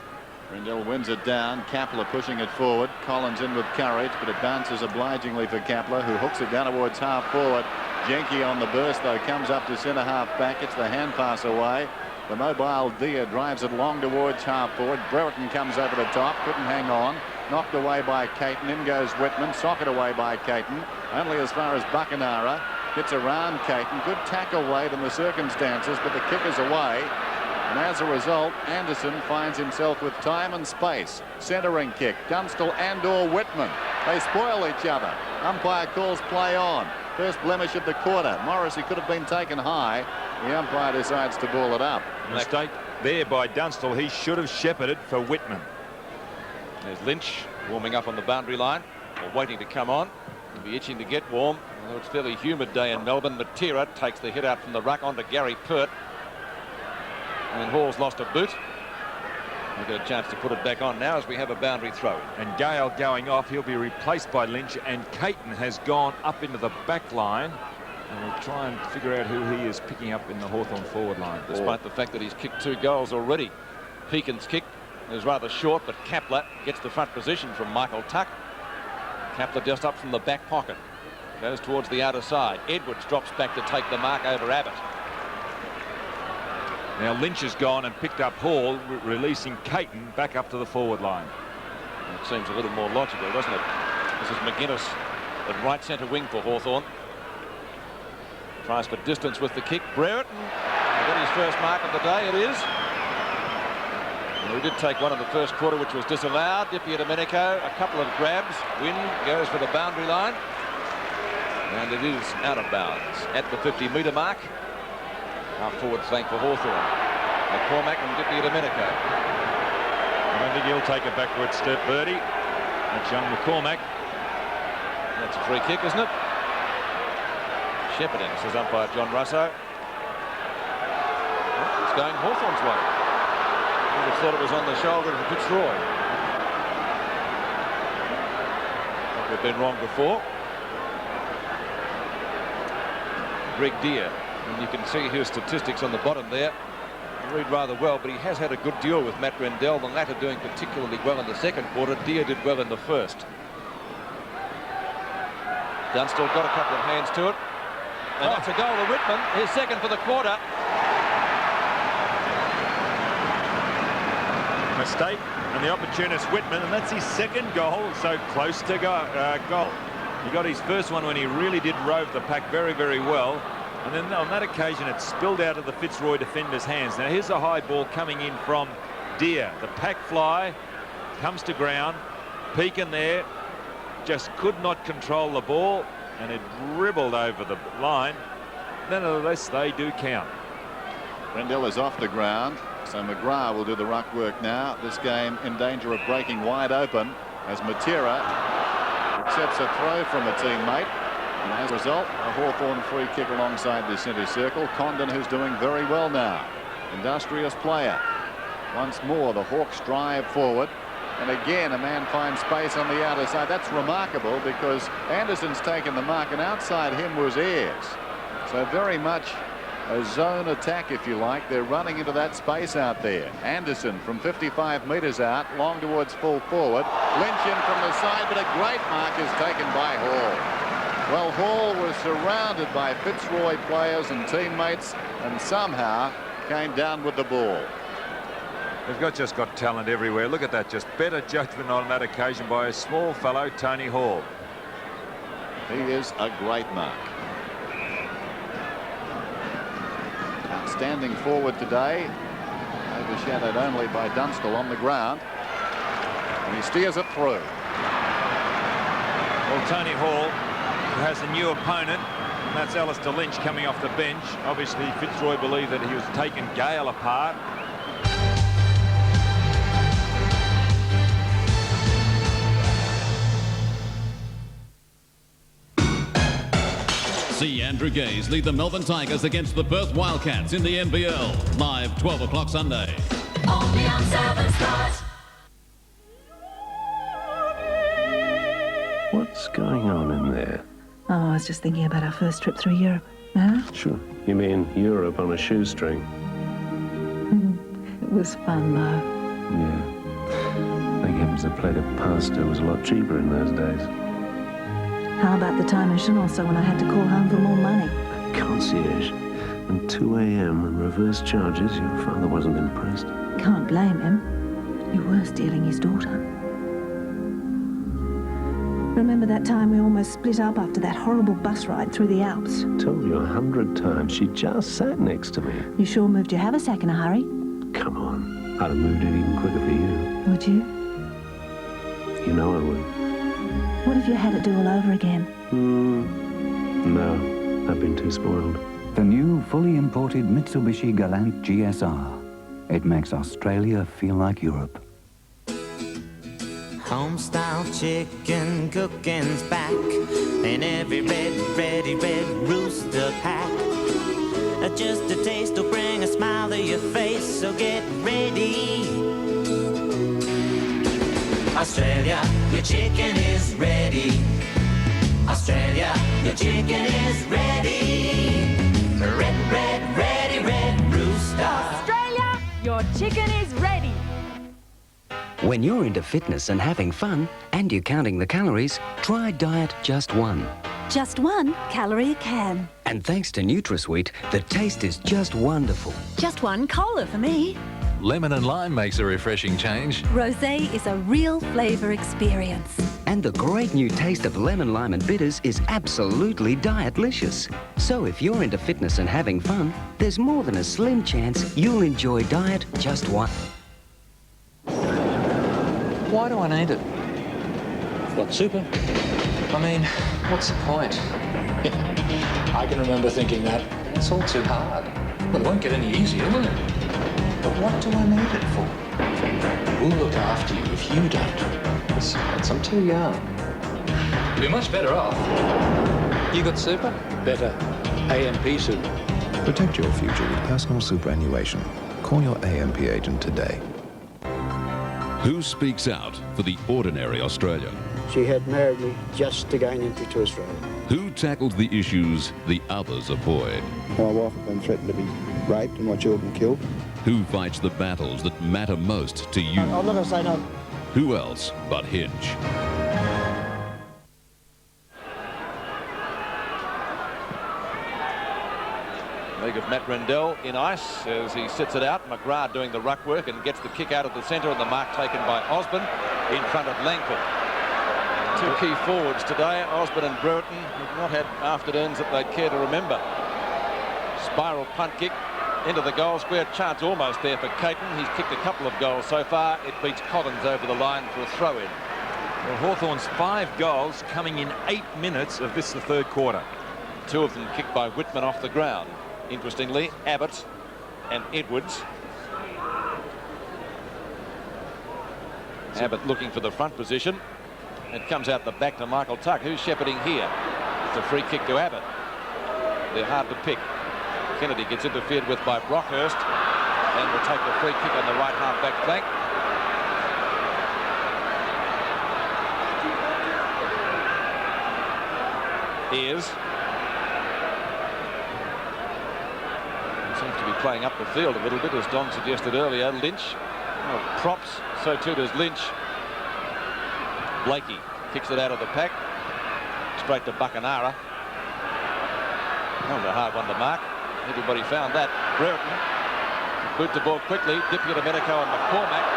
Rendell wins it down. Kapler pushing it forward. Collins in with courage, but it bounces obligingly for Kapler, who hooks it down towards half forward. Jenke on the burst, though, comes up to centre half back. It's the hand pass away. The mobile Dia drives it long towards half forward. Brereton comes over the top, couldn't hang on. Knocked away by Caton. In goes Whitman, socket away by Caton. Only as far as Buckenara. Gets around Caton. Good tackle late in the circumstances, but the kick is away. And as a result, Anderson finds himself with time and space. Centering kick. Dunstall and/or Whitman. They spoil each other. Umpire calls play on. First blemish of the quarter. Morrissey could have been taken high. The umpire decides to ball it up. Mistake there by Dunstall. He should have shepherded for Whitman. There's Lynch warming up on the boundary line, or waiting to come on. He'll be itching to get warm. Although it's a fairly humid day in Melbourne. Matera takes the hit out from the ruck onto Gary Pert. And Hall's lost a boot. We'll get a chance to put it back on now as we have a boundary throw. And Gale going off. He'll be replaced by Lynch, and Caton has gone up into the back line. And we'll try and figure out who he is picking up in the Hawthorn forward line. Despite the fact that he's kicked 2 goals already. Peakin's kick is rather short, but Kapler gets the front position from Michael Tuck. Kapler just up from the back pocket. Goes towards the outer side. Edwards drops back to take the mark over Abbott. Now Lynch has gone and picked up Hall, releasing Caton back up to the forward line. It seems a little more logical, doesn't it? This is McGuinness at right centre wing for Hawthorn. Tries for distance with the kick. Brereton got his first mark of the day, it is. And we did take one in the first quarter, which was disallowed. Di Domenico, a couple of grabs. Wynn goes for the boundary line. And it is out of bounds at the 50-metre mark. Half forward flank for Hawthorn. McCormack and Di Domenico. I don't think he'll take a backward step, Birdie. That's young McCormack. That's a free kick, isn't it? Shepherding, says umpire John Russo. It's going Hawthorn's way. I would have thought it was on the shoulder of Fitzroy. We've been wrong before. Greg Deere, and you can see his statistics on the bottom there. They read rather well, but he has had a good duel with Matt Rendell, the latter doing particularly well in the second quarter. Deere did well in the first. Dunstall got a couple of hands to it. And that's a goal to Whitman, his second for the quarter. Mistake, and the opportunist Whitman, and that's his second goal, so close to goal. He got his first one when he really did rove the pack very, very well. And then on that occasion, it spilled out of the Fitzroy defender's hands. Now, here's a high ball coming in from Deere. The pack fly comes to ground. Pekin there just could not control the ball, and it dribbled over the line. Nonetheless, they do count. Rendell is off the ground, so McGrath will do the ruck work now. This game in danger of breaking wide open as Matera accepts a throw from a teammate. And as a result, a Hawthorn free kick alongside the centre circle. Condon, who's doing very well now. Industrious player. Once more, the Hawks drive forward. And again, a man finds space on the outer side. That's remarkable because Anderson's taken the mark, and outside him was Ayres. So very much a zone attack, if you like. They're running into that space out there. Anderson from 55 metres out, long towards full forward. Lynch in from the side, but a great mark is taken by Hall. Well, Hall was surrounded by Fitzroy players and teammates and somehow came down with the ball. They've just got talent everywhere. Look at that, just better judgment on that occasion by a small fellow, Tony Hall. He is a great mark. Outstanding forward today, overshadowed only by Dunstall on the ground. And he steers it through. Well, Tony Hall has a new opponent, and that's Alistair Lynch coming off the bench. Obviously, Fitzroy believed that he was taking Gale apart. See Andrew Gaze lead the Melbourne Tigers against the Perth Wildcats in the NBL. Live 12 o'clock Sunday. Only on 7 Sports. What's going on in there? Oh, I was just thinking about our first trip through Europe. Huh? Sure. You mean Europe on a shoestring? It was fun, though. Yeah. Thank heavens a plate of pasta was a lot cheaper in those days. How about the time in Chenonceau when I had to call home for more money? Concierge. And 2 a.m. and reverse charges. Your father wasn't impressed. Can't blame him. You were stealing his daughter. Remember that time we almost split up after that horrible bus ride through the Alps? Told you 100 times. She just sat next to me. You sure moved your haversack in a hurry? Come on. I'd have moved it even quicker for you. Would you? You know I would. What if you had it do all over again? No. I've been too spoiled. The new fully imported Mitsubishi Galant GSR. It makes Australia feel like Europe. Home-style chicken cooking's back in every ready red rooster pack. Just a taste will bring a smile to your face, so get ready. Australia, your chicken is ready. Australia, your chicken is ready. Red rooster. Australia, your chicken is ready. When you're into fitness and having fun, and you're counting the calories, try Diet Just One. Just 1 calorie a can. And thanks to NutraSweet, the taste is just wonderful. Just 1 cola for me. Lemon and lime makes a refreshing change. Rosé is a real flavour experience. And the great new taste of lemon, lime and bitters is absolutely diet-licious. So if you're into fitness and having fun, there's more than a slim chance you'll enjoy Diet Just 1. Why do I need it? What, super? I mean, what's the point? I can remember thinking that. It's all too hard. Well, it won't get any easier, will it? But what do I need it for? We'll look after you if you don't. Besides, I'm too young. You'll be much better off. You got super? Better. AMP super. Protect your future with personal superannuation. Call your AMP agent today. Who speaks out for the ordinary Australian? She had married me just to gain entry to Australia. Who tackles the issues the others avoid? My wife had been threatened to be raped and my children killed. Who fights the battles that matter most to you? I'm not going to say no. Who else but Hinge? Leg of Matt Rendell in ice as he sits it out. McGrath doing the ruck work and gets the kick out of the centre, and the mark taken by Osborne in front of Langford. Two key forwards today, Osborne and Brereton, who've not had afternoons that they'd care to remember. Spiral punt kick into the goal square. Chance almost there for Caton. He's kicked a couple of goals so far. It beats Collins over the line for a throw-in. Well, Hawthorn's 5 goals coming in 8 minutes of this, the third quarter. 2 of them kicked by Whitman off the ground. Interestingly, Abbott and Edwards. Abbott looking for the front position. It comes out the back to Michael Tuck. Who's shepherding here? It's a free kick to Abbott. They're hard to pick. Kennedy gets interfered with by Brockhurst and will take the free kick on the right half-back flank. Ayres seems to be playing up the field a little bit, as Don suggested earlier. Lynch, props, so too does Lynch. Blakey kicks it out of the pack, straight to Buckenara. That was a hard one to mark. Everybody found that. Brereton boot the ball quickly. Dippy to Medico and McCormack.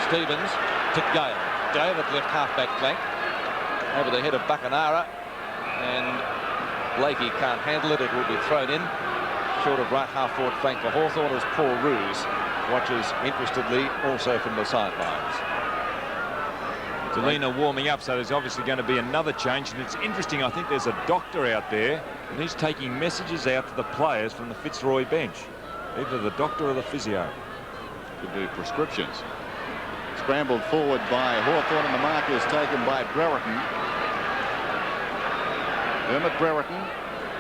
Stevens to Gale. Gale at left half-back flank. Over the head of Buckenara. And Blakey can't handle it. It will be thrown in. Short of right half-forward flank for Hawthorn as Paul Roos watches interestedly also from the sidelines. Delina warming up, so there's obviously going to be another change. And it's interesting, I think there's a doctor out there, and he's taking messages out to the players from the Fitzroy bench. Either the doctor or the physio. Could do prescriptions. Scrambled forward by Hawthorn, and the mark is taken by Brereton. Dermot Brereton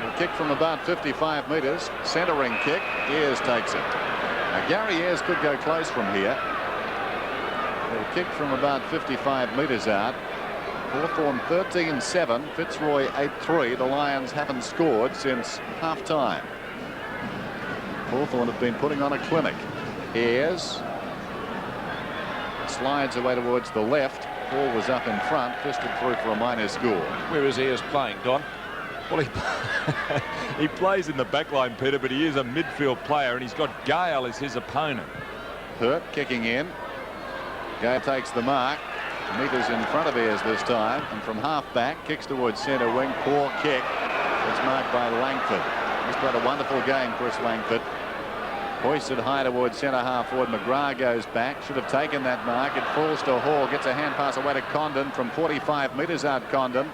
will kick from about 55 metres. Centering kick. Ayres takes it. Now, Gary Ayres could go close from here. He'll kick from about 55 metres out. Hawthorn 13-7, Fitzroy 8-3. The Lions haven't scored since half-time. Hawthorn have been putting on a clinic. Ayres slides away towards the left. Ball was up in front, fisted through for a minor score. Where is Ayres playing, Don? Well, he plays in the back line, Peter, but he is a midfield player, and he's got Gale as his opponent. Hurt kicking in. Gale takes the mark. Metres in front of Ayres this time, and from half-back, kicks towards centre wing. Poor kick. It's marked by Langford. He's played a wonderful game, Chris Langford. Hoisted high towards centre half forward. McGrath goes back. Should have taken that mark. It falls to Hall. Gets a hand pass away to Condon from 45 metres out. Condon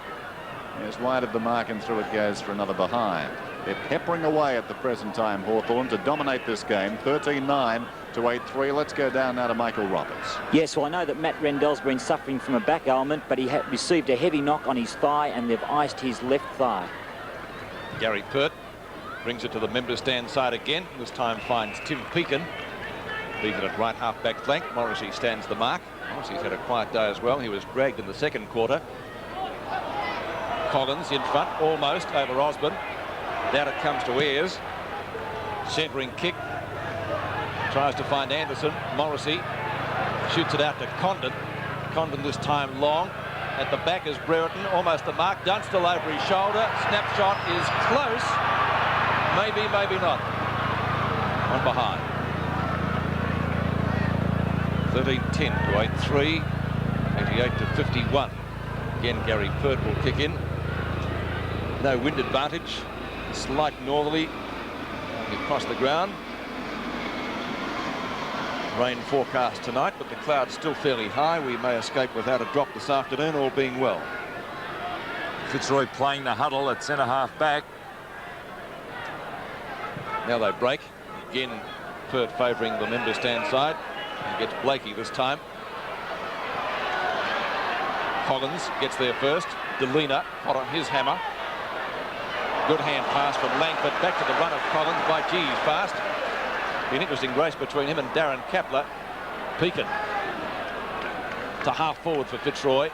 is wide of the mark, and through it goes for another behind. They're peppering away at the present time, Hawthorn, to dominate this game. 13-9 to 8-3. Let's go down now to Michael Roberts. Yes, well, I know that Matt Rendell's been suffering from a back ailment, but he had received a heavy knock on his thigh, and they've iced his left thigh. Gary Pert brings it to the member stand side again. This time finds Tim Pekin. Pekin at right half-back flank. Morrissey stands the mark. Morrissey's had a quiet day as well. He was dragged in the second quarter. Collins in front, almost over Osborne. Down it comes to Ayres. Centering kick. Tries to find Anderson. Morrissey shoots it out to Condon. Condon this time long. At the back is Brereton, almost the mark. Dunstall over his shoulder. Snapshot is close. Maybe, maybe not. One behind. 13-10 to 8-3. 88 to 51. Again, Gary Pert will kick in. No wind advantage. Slight northerly across the ground. Rain forecast tonight, but the clouds still fairly high. We may escape without a drop this afternoon, all being well. Fitzroy playing the huddle at centre-half back. Now they break. Again, Pert favouring the member stand side. He gets Blakey this time. Collins gets there first. Delina hot on his hammer. Good hand pass from Langford. Back to the run of Collins by G. He's fast. An interesting race between him and Darren Kapler. Pekin to half forward for Fitzroy.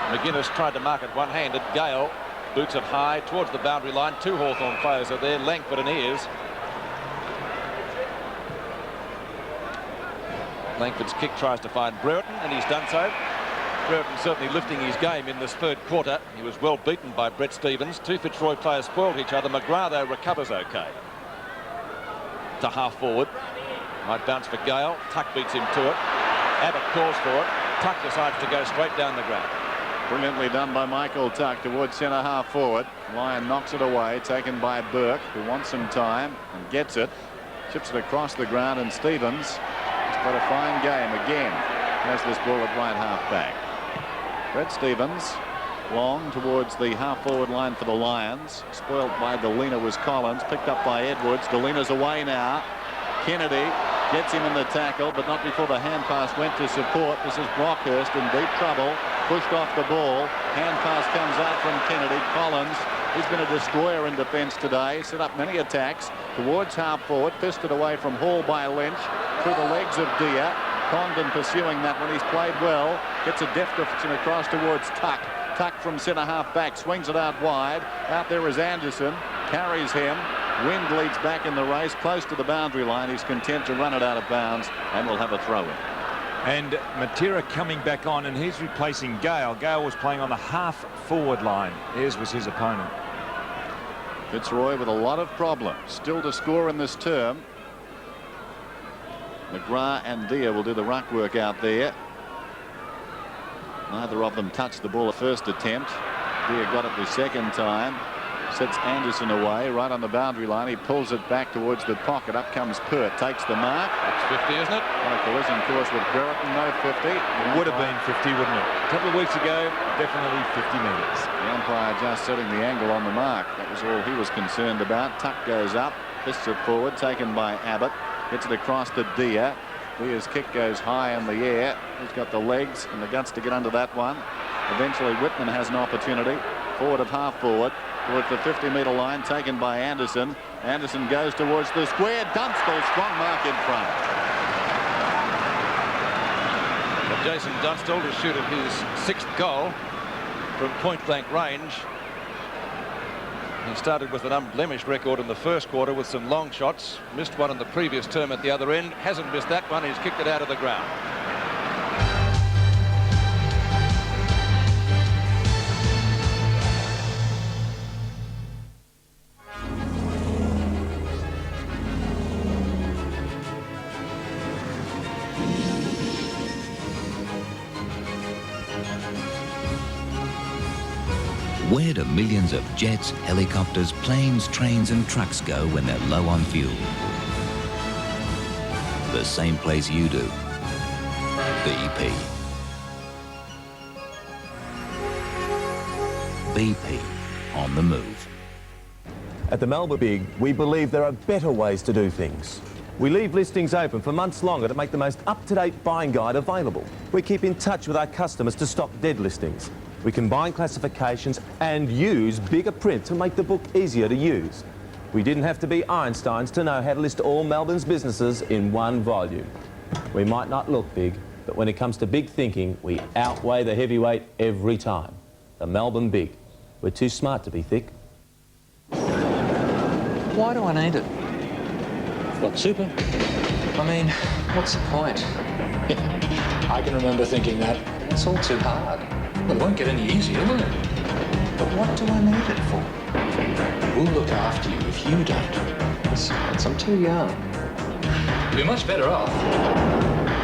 McGuinness tried to mark it one-handed. Gale boots it high towards the boundary line. Two Hawthorn players are there, Langford and Ayres. Langford's kick tries to find Brereton, and he's done so. Brereton certainly lifting his game in this third quarter. He was well beaten by Brett Stevens. Two Fitzroy players spoiled each other. McGrath, though, recovers okay. To half forward. Might bounce for Gale. Tuck beats him to it. Abbott calls for it. Tuck decides to go straight down the ground. Brilliantly done by Michael Tuck towards centre half forward. Lyon knocks it away, taken by Burke, who wants some time and gets it. Chips it across the ground, and Stevens has got a fine game again. Has this ball at right half back. Brett Stevens long towards the half-forward line for the Lions. Spoilt by Delina was Collins, picked up by Edwards. Delina's away now. Kennedy gets him in the tackle, but not before the hand pass went to support. This is Brockhurst in deep trouble. Pushed off the ball. Hand pass comes out from Kennedy. Collins, he's been a destroyer in defence today. Set up many attacks towards half-forward. Fisted away from Hall by Lynch. Through the legs of Deere. Condon pursuing that one. He's played well. Gets a deft across towards Tuck. Tuck from centre half back, swings it out wide. Out there is Anderson, carries him. Wind leads back in the race, close to the boundary line. He's content to run it out of bounds, and will have a throw in. And Matera coming back on, and he's replacing Gale. Gale was playing on the half-forward line. Ayres was his opponent. Fitzroy with a lot of problems. Still to score in this term. McGrath and Deere will do the ruck work out there. Neither of them touched the ball at first attempt. Deere got it the second time. Sets Anderson away right on the boundary line. He pulls it back towards the pocket. Up comes Pert. Takes the mark. It's 50, isn't it? On a collision course with Brereton. No 50. It would have been 50, wouldn't it? A couple of weeks ago, definitely 50 metres. The umpire just setting the angle on the mark. That was all he was concerned about. Tuck goes up. Fists it forward. Taken by Abbott. Gets it across to Deere. Deere's kick goes high in the air. He's got the legs and the guts to get under that one. Eventually Whitman has an opportunity. Forward of half forward towards the 50-metre line, taken by Anderson. Anderson goes towards the square. Dunstall, strong mark in front. But Jason Dunstall to shoot at his 6th goal from point-blank range. He started with an unblemished record in the first quarter with some long shots. Missed one in the previous term at the other end. Hasn't missed that one. He's kicked it out of the ground. Where do millions of jets, helicopters, planes, trains and trucks go when they're low on fuel? The same place you do. BP. BP, on the move. At the Melbourne Big, we believe there are better ways to do things. We leave listings open for months longer to make the most up-to-date buying guide available. We keep in touch with our customers to stop dead listings. We combine classifications and use bigger print to make the book easier to use. We didn't have to be Einsteins to know how to list all Melbourne's businesses in one volume. We might not look big, but when it comes to big thinking, we outweigh the heavyweight every time. The Melbourne Big. We're too smart to be thick. Why do I need it? I've got super. I mean, what's the point? I can remember thinking that. It's all too hard. Well, it won't get any easier, will it? But what do I need it for? We'll look after you if you don't. Besides, I'm too young. You're much better off.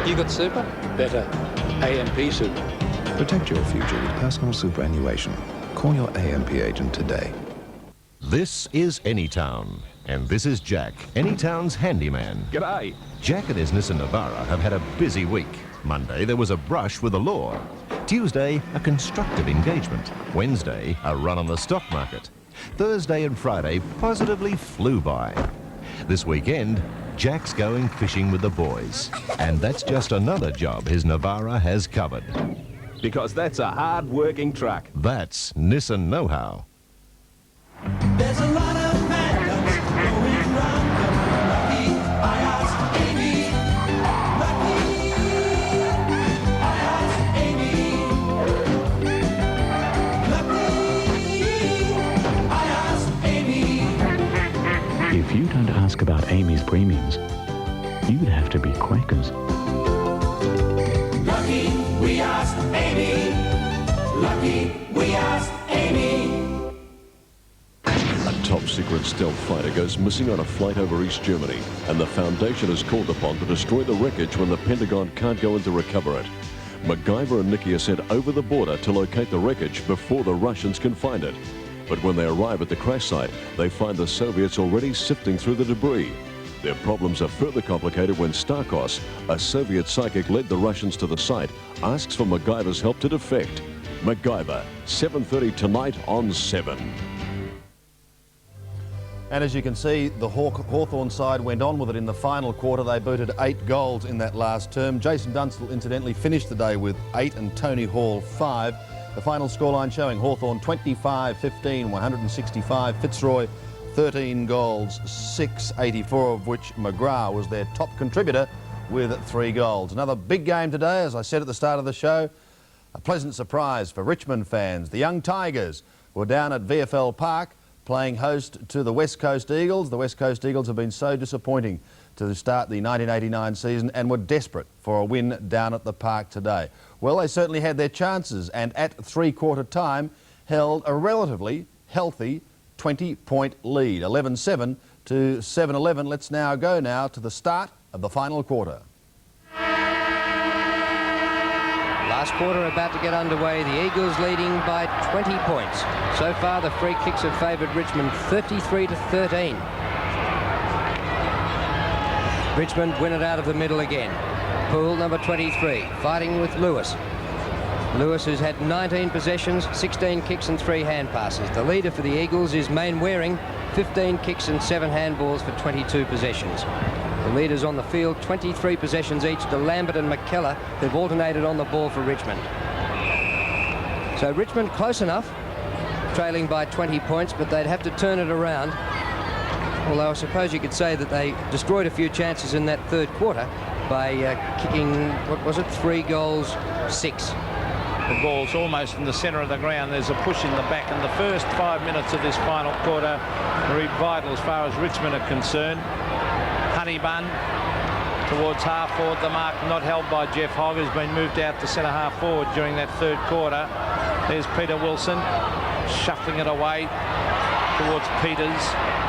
You got super? Better. AMP Super. Protect your future with personal superannuation. Call your AMP agent today. This is Anytown, and this is Jack, Anytown's handyman. G'day. Jack and his Nissan Navara have had a busy week. Monday, there was a brush with the law. Tuesday, a constructive engagement. Wednesday, a run on the stock market. Thursday and Friday positively flew by. This weekend, Jack's going fishing with the boys. And that's just another job his Navara has covered. Because that's a hard-working truck. That's Nissan know-how. There's a lot of madness going round. Lucky, I asked Amy. Lucky, I asked Amy. Lucky, I asked Amy. If you don't ask about Amy's premiums, you'd have to be Quakers. Lucky, we asked Amy. Lucky, we asked Amy. A top-secret stealth fighter goes missing on a flight over East Germany, and the Foundation is called upon to destroy the wreckage when the Pentagon can't go in to recover it. MacGyver and Nicky are sent over the border to locate the wreckage before the Russians can find it. But when they arrive at the crash site, they find the Soviets already sifting through the debris. Their problems are further complicated when Starkos, a Soviet psychic led the Russians to the site, asks for MacGyver's help to defect. MacGyver, 7:30 tonight on 7. And as you can see, the Hawthorn side went on with it in the final quarter. They booted 8 goals in that last term. Jason Dunstall, incidentally, finished the day with 8 and Tony Hall 5. The final scoreline showing Hawthorn 25-15, 165. Fitzroy 13 goals, 6, 84 of which McGrath was their top contributor with 3 goals. Another big game today, as I said at the start of the show. A pleasant surprise for Richmond fans. The Young Tigers were down at VFL Park playing host to the West Coast Eagles. The West Coast Eagles have been so disappointing to start the 1989 season and were desperate for a win down at the park today. Well, they certainly had their chances and at three-quarter time held a relatively healthy 20-point lead, 11-7 to 7-11. Let's now go to the start of the final quarter. Last quarter about to get underway. The Eagles leading by 20 points. So far, the free kicks have favoured Richmond 33-13. Richmond win it out of the middle again. Poole, number 23, fighting with Lewis. Lewis, who's had 19 possessions, 16 kicks and 3 hand passes. The leader for the Eagles is Main Waring, 15 kicks and 7 handballs for 22 possessions. The leaders on the field, 23 possessions each to Lambert and McKellar, who've alternated on the ball for Richmond. So Richmond close enough, trailing by 20 points, but they'd have to turn it around. Although I suppose you could say that they destroyed a few chances in that third quarter by kicking, what was it, 3 goals, 6. The ball's almost in the centre of the ground. There's a push in the back, and the first 5 minutes of this final quarter are vital as far as Richmond are concerned. Honeybun towards half forward. The mark not held by Jeff Hogg, has been moved out to centre half forward during that third quarter. There's Peter Wilson shuffling it away towards Peters.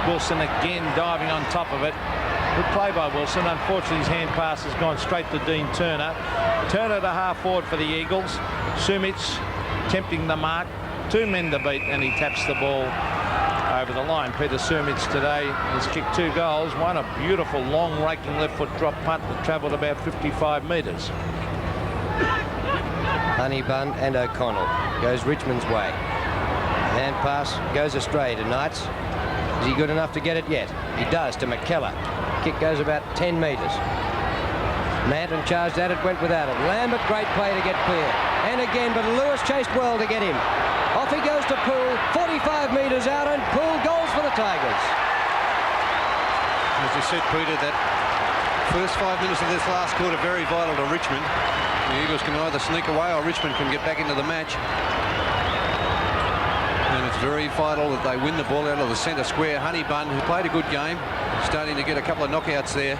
Wilson again diving on top of it. Good play by Wilson. Unfortunately, his hand pass has gone straight to Dean Turner. Turner to half forward for the Eagles. Sumic tempting the mark. 2 men to beat, and he taps the ball over the line. Peter Sumic today has kicked 2 goals. One a beautiful long raking left foot drop punt that travelled about 55 metres. Honeybun and O'Connell goes Richmond's way. Hand pass goes astray to Knights. Is he good enough to get it yet? He does to McKellar. Kick goes about 10 metres. Manton charged at it, went without it. Lambert, great play to get clear. And again, but Lewis chased well to get him. Off he goes to Poole, 45 metres out, and Poole goals for the Tigers. As you said, Peter, that first 5 minutes of this last quarter very vital to Richmond. The Eagles can either sneak away or Richmond can get back into the match. And it's very vital that they win the ball out of the centre square. Honeybun, who played a good game, starting to get a couple of knockouts there.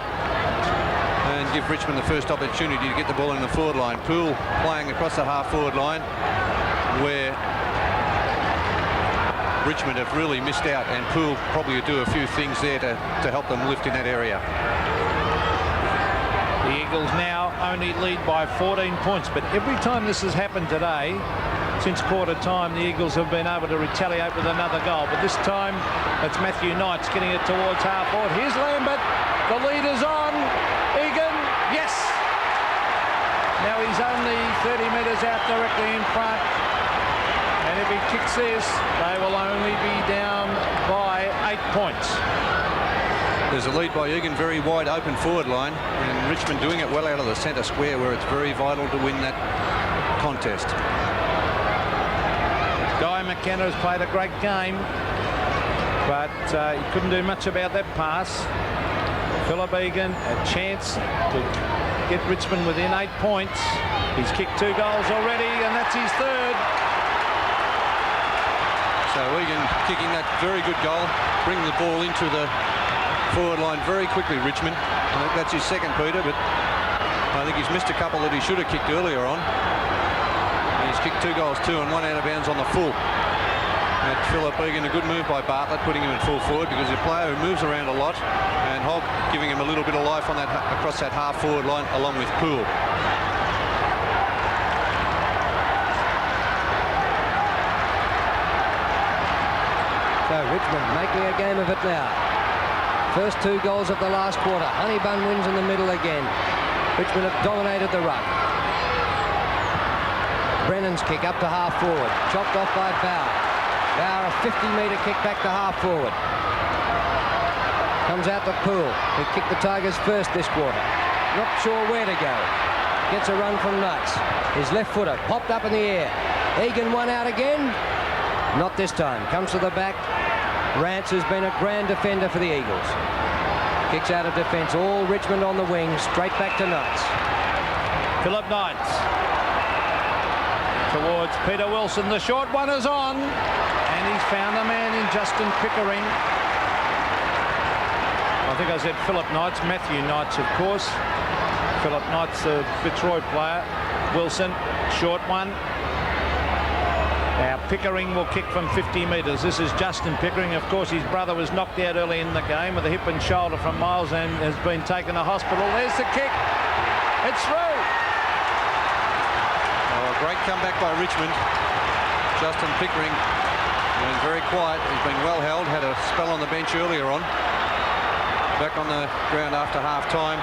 and give Richmond the first opportunity to get the ball in the forward line. Poole playing across the half-forward line, where Richmond have really missed out, and Poole probably will do a few things there to help them lift in that area. The Eagles now only lead by 14 points, but every time this has happened today, since quarter time, the Eagles have been able to retaliate with another goal. But this time, it's Matthew Knights getting it towards half-forward. Here's Lambert. The lead is on. Egan, yes! Now he's only 30 metres out directly in front. And if he kicks this, they will only be down by 8 points. There's a lead by Egan, very wide open forward line, and Richmond doing it well out of the centre square, where it's very vital to win that contest. Guy McKenna has played a great game, but he couldn't do much about that pass. Philip Egan, a chance to get Richmond within 8 points. He's kicked 2 goals already, and that's his third. So Egan kicking that very good goal, bringing the ball into the forward line very quickly, Richmond. I think that's his second, Peter, but I think he's missed a couple that he should have kicked earlier on. He's kicked 2 goals too, and 1 out of bounds on the full. And Philip Egan, a good move by Bartlett, putting him in full forward, because he's a player who moves around a lot, and Hogg giving him a little bit of life on that across that half forward line along with Poole. So Richmond making a game of it now. First 2 goals of the last quarter. Honeybun wins in the middle again. Richmond have dominated the run. Brennan's kick up to half forward. Chopped off by Bauer. Bauer a 50-metre kick back to half forward. Comes out to Poole, who kicked the Tigers first this quarter. Not sure where to go. Gets a run from Knights. His left footer popped up in the air. Egan one out again. Not this time. Comes to the back. Rance has been a grand defender for the Eagles. Kicks out of defence. All Richmond on the wing. Straight back to Knights. Philip Knights towards Peter Wilson. The short one is on, and he's found a man in Justin Pickering. I think I said Philip Knights. Matthew Knights, of course. Philip Knights, the Fitzroy player. Wilson, short one. Now Pickering will kick from 50 metres. This is Justin Pickering. Of course, his brother was knocked out early in the game with a hip and shoulder from Miles and has been taken to hospital. There's the kick. It's through. Oh, a great comeback by Richmond. Justin Pickering been very quiet. He's been well held. Had a spell on the bench earlier on. Back on the ground after half-time.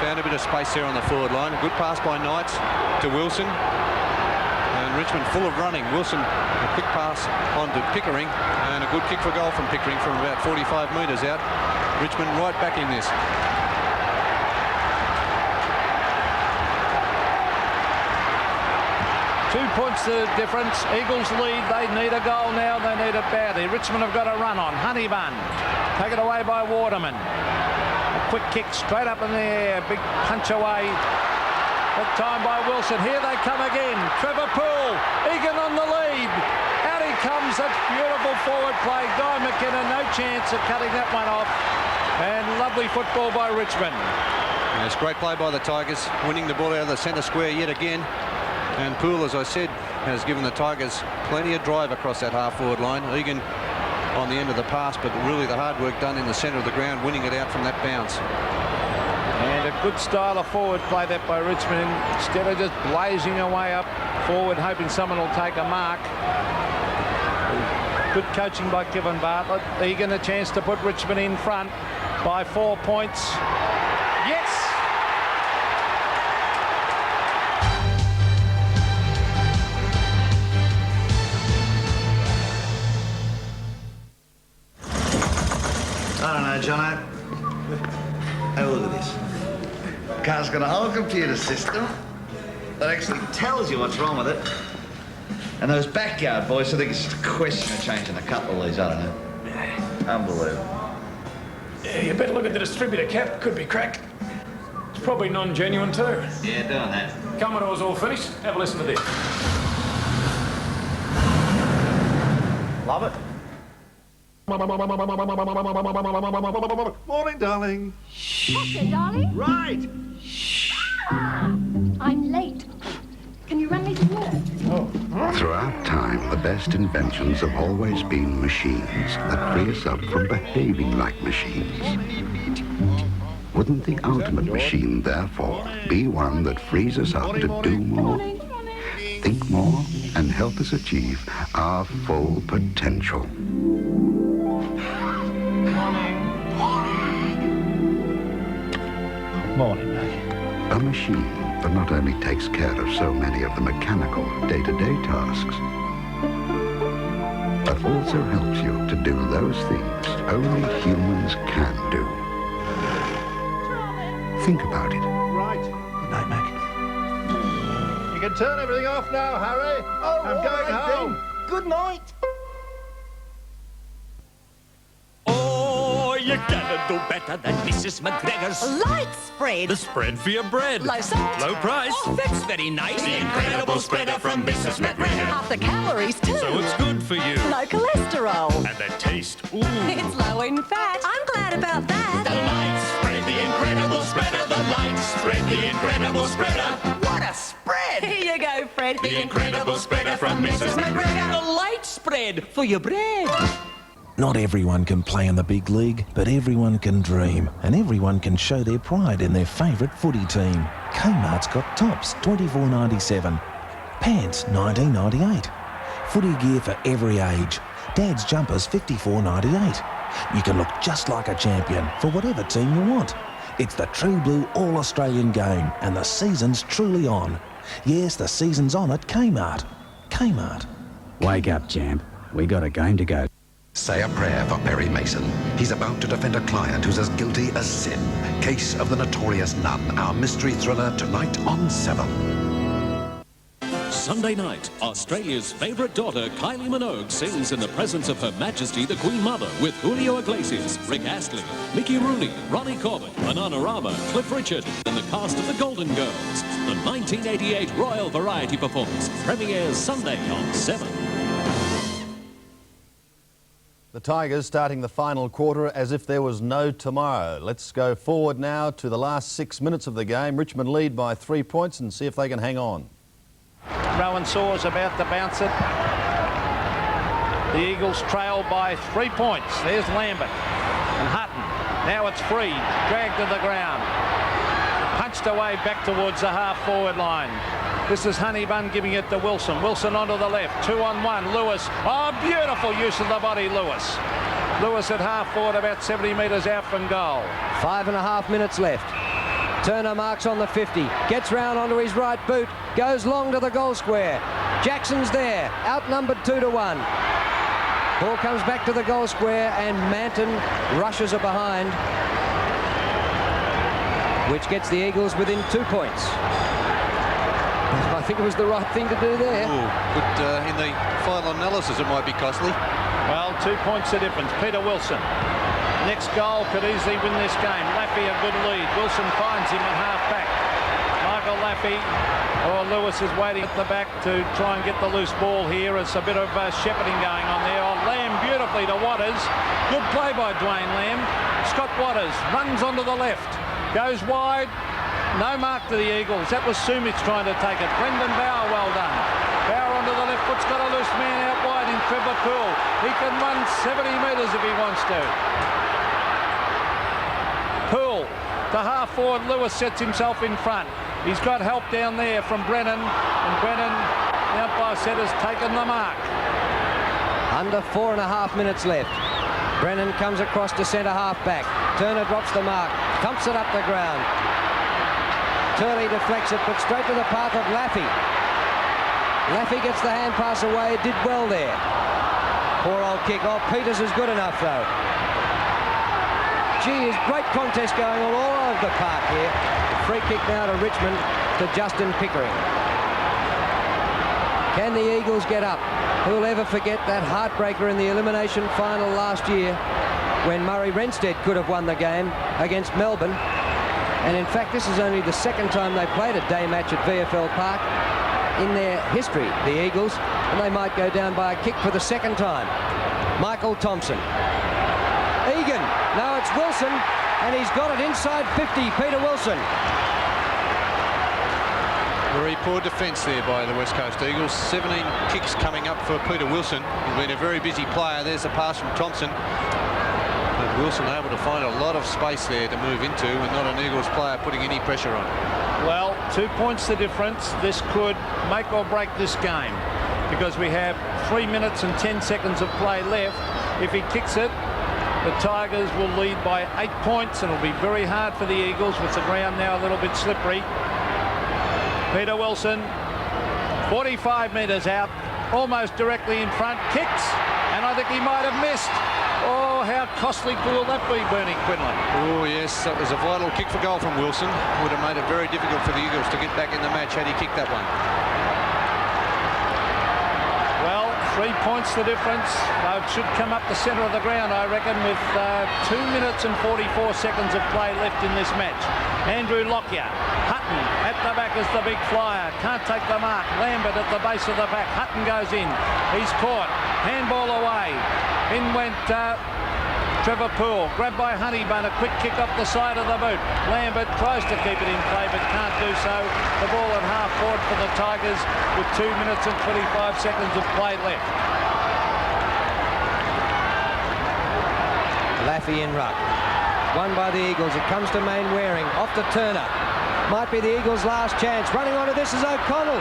Found a bit of space there on the forward line. A good pass by Knights to Wilson. And Richmond full of running. Wilson, a quick pass on to Pickering, and a good kick for goal from Pickering from about 45 metres out. Richmond right back in this. Two points the difference. Eagles lead. They need a goal now. They need it badly. Richmond have got a run on. Honeybun taken away by Waterman. A quick kick straight up in the air. Big punch away. That time by Wilson. Here they come again. Trevor Poole. Egan on the lead. Out he comes. That's beautiful forward play. Guy McKenna, no chance of cutting that one off. And lovely football by Richmond. And it's great play by the Tigers, winning the ball out of the centre square yet again. And Poole, as I said, has given the Tigers plenty of drive across that half-forward line. Egan on the end of the pass, but really the hard work done in the centre of the ground, winning it out from that bounce. And a good style of forward play that by Richmond, instead of just blazing away up forward, hoping someone will take a mark. Good coaching by Kevin Bartlett. Egan a chance to put Richmond in front by 4 points. Yes! I don't know, Jono. Have a look at this. Car's got a whole computer system that actually tells you what's wrong with it. And those backyard boys, I think it's just a question of changing a couple of these, I don't know. Unbelievable. Yeah, you better look at the distributor cap. Could be cracked. It's probably non-genuine too. Yeah, doing that. Commodore's all finished. Have a listen to this. Love it. Morning, darling. Okay, darling. Right. I'm late. Can you run me to work? Throughout time, the best inventions have always been machines that free us up from behaving like machines. Wouldn't the ultimate machine, therefore, be one that frees us up to do more, think more, and help us achieve our full potential? Morning, mate. A machine that not only takes care of so many of the mechanical day-to-day tasks, but also helps you to do those things only humans can do. Think about it. Right. Good night, Mac. You can turn everything off now, Harry. Oh, I'm going home. Then. Good night. Oh, you gotta do better than Mrs. McGregor's. Light spread. The spread for your bread. Low salt. Low price. Oh, that's very nice. The incredible spreader from Mrs. McGregor. Half the calories, too. So it's good for you. No cholesterol. And the taste, ooh. It's low in fat. I'm glad about that. The light spread, the incredible spreader. The light spread, the incredible spreader. What a spread. Here you go, Fred. The incredible spreader from Mrs. McGregor. The light spread for your bread. Not everyone can play in the big league, but everyone can dream, and everyone can show their pride in their favourite footy team. Kmart's got tops, $24.97. Pants, $19.98. Footy gear for every age. Dad's jumpers, $54.98. You can look just like a champion for whatever team you want. It's the True Blue All-Australian game, and the season's truly on. Yes, the season's on at Kmart. Kmart. Wake up, champ. We got a game to go. Say a prayer for Perry Mason. He's about to defend a client who's as guilty as sin. Case of the Notorious Nun, our mystery thriller tonight on 7. Sunday night, Australia's favourite daughter, Kylie Minogue, sings in the presence of Her Majesty the Queen Mother with Julio Iglesias, Rick Astley, Mickey Rooney, Ronnie Corbett, Bananarama, Cliff Richard, and the cast of The Golden Girls. The 1988 Royal Variety Performance premieres Sunday on 7. The Tigers starting the final quarter as if there was no tomorrow. Let's go forward now to the last 6 minutes of the game. Richmond lead by 3 points and see if they can hang on. Rowan Saw's about to bounce it. The Eagles trail by 3 points. There's Lambert and Hutton. Now it's free, dragged to the ground. Punched away back towards the half-forward line. This is Honeybun giving it to Wilson. Wilson onto the left, 2-on-1. Lewis, oh, beautiful use of the body, Lewis. Lewis at half-forward, about 70 metres out from goal. 5.5 minutes left. Turner marks on the 50, gets round onto his right boot, goes long to the goal square. Jackson's there, outnumbered 2-1. Ball comes back to the goal square and Manton rushes it behind, which gets the Eagles within 2 points. I think it was the right thing to do there. Ooh, but in the final analysis, it might be costly. Well, 2 points the difference. Peter Wilson. Next goal could easily win this game. Laffey a good lead. Wilson finds him at half-back. Michael Laffey, or Lewis is waiting at the back to try and get the loose ball here. It's a bit of shepherding going on there. Oh, Lamb beautifully to Waters. Good play by Dwayne Lamb. Scott Waters runs onto the left. Goes wide. No mark to the Eagles. That was Sumich trying to take it. Brendan Bauer, well done. Bauer onto the left foot's got a loose man out wide in Trevor Poole. He can run 70 metres if he wants to. Poole to half-forward. Lewis sets himself in front. He's got help down there from Brennan. And Brennan, the umpire said, has taken the mark. Under 4.5 minutes left. Brennan comes across to centre half-back. Turner drops the mark. Thumps it up the ground. Turley deflects it, but straight to the path of Laffey. Laffey gets the hand pass away, did well there. Poor old kick. Oh, Peters is good enough, though. Gee, there's great contest going on all over the park here. Free kick now to Richmond, to Justin Pickering. Can the Eagles get up? Who'll ever forget that heartbreaker in the elimination final last year when Murray Renstead could have won the game against Melbourne? And in fact, this is only the second time they played a day match at VFL Park in their history, the Eagles, and they might go down by a kick for the second time. Michael Thompson No, it's Wilson, and he's got it inside 50, Peter Wilson. Very poor defence there by the West Coast Eagles. 17 kicks coming up for Peter Wilson. He's been a very busy player. There's the pass from Thompson. But Wilson able to find a lot of space there to move into, and not an Eagles player putting any pressure on. Well, 2 points the difference. This could make or break this game, because we have 3 minutes and 10 seconds of play left. If he kicks it, the Tigers will lead by 8 points, and it'll be very hard for the Eagles with the ground now a little bit slippery. Peter Wilson, 45 metres out, almost directly in front, kicks, and I think he might have missed. Oh, how costly will that be, Bernie Quinlan? Oh, yes, that was a vital kick for goal from Wilson. Would have made it very difficult for the Eagles to get back in the match had he kicked that one. Well, 3 points the difference. It should come up the centre of the ground, I reckon, with 2 minutes and 44 seconds of play left in this match. Andrew Lockyer. Hutton at the back is the big flyer. Can't take the mark. Lambert at the base of the back. Hutton goes in. He's caught. Handball away. In went Trevor Poole. Grabbed by Honeybun. A quick kick off the side of the boot. Lambert tries to keep it in play but can't do so. The ball at half forward for the Tigers with 2 minutes and 25 seconds of play left. Laffey in ruck. Won by the Eagles. It comes to Mainwaring. Off to Turner. Might be the Eagles' last chance. Running onto this is O'Connell.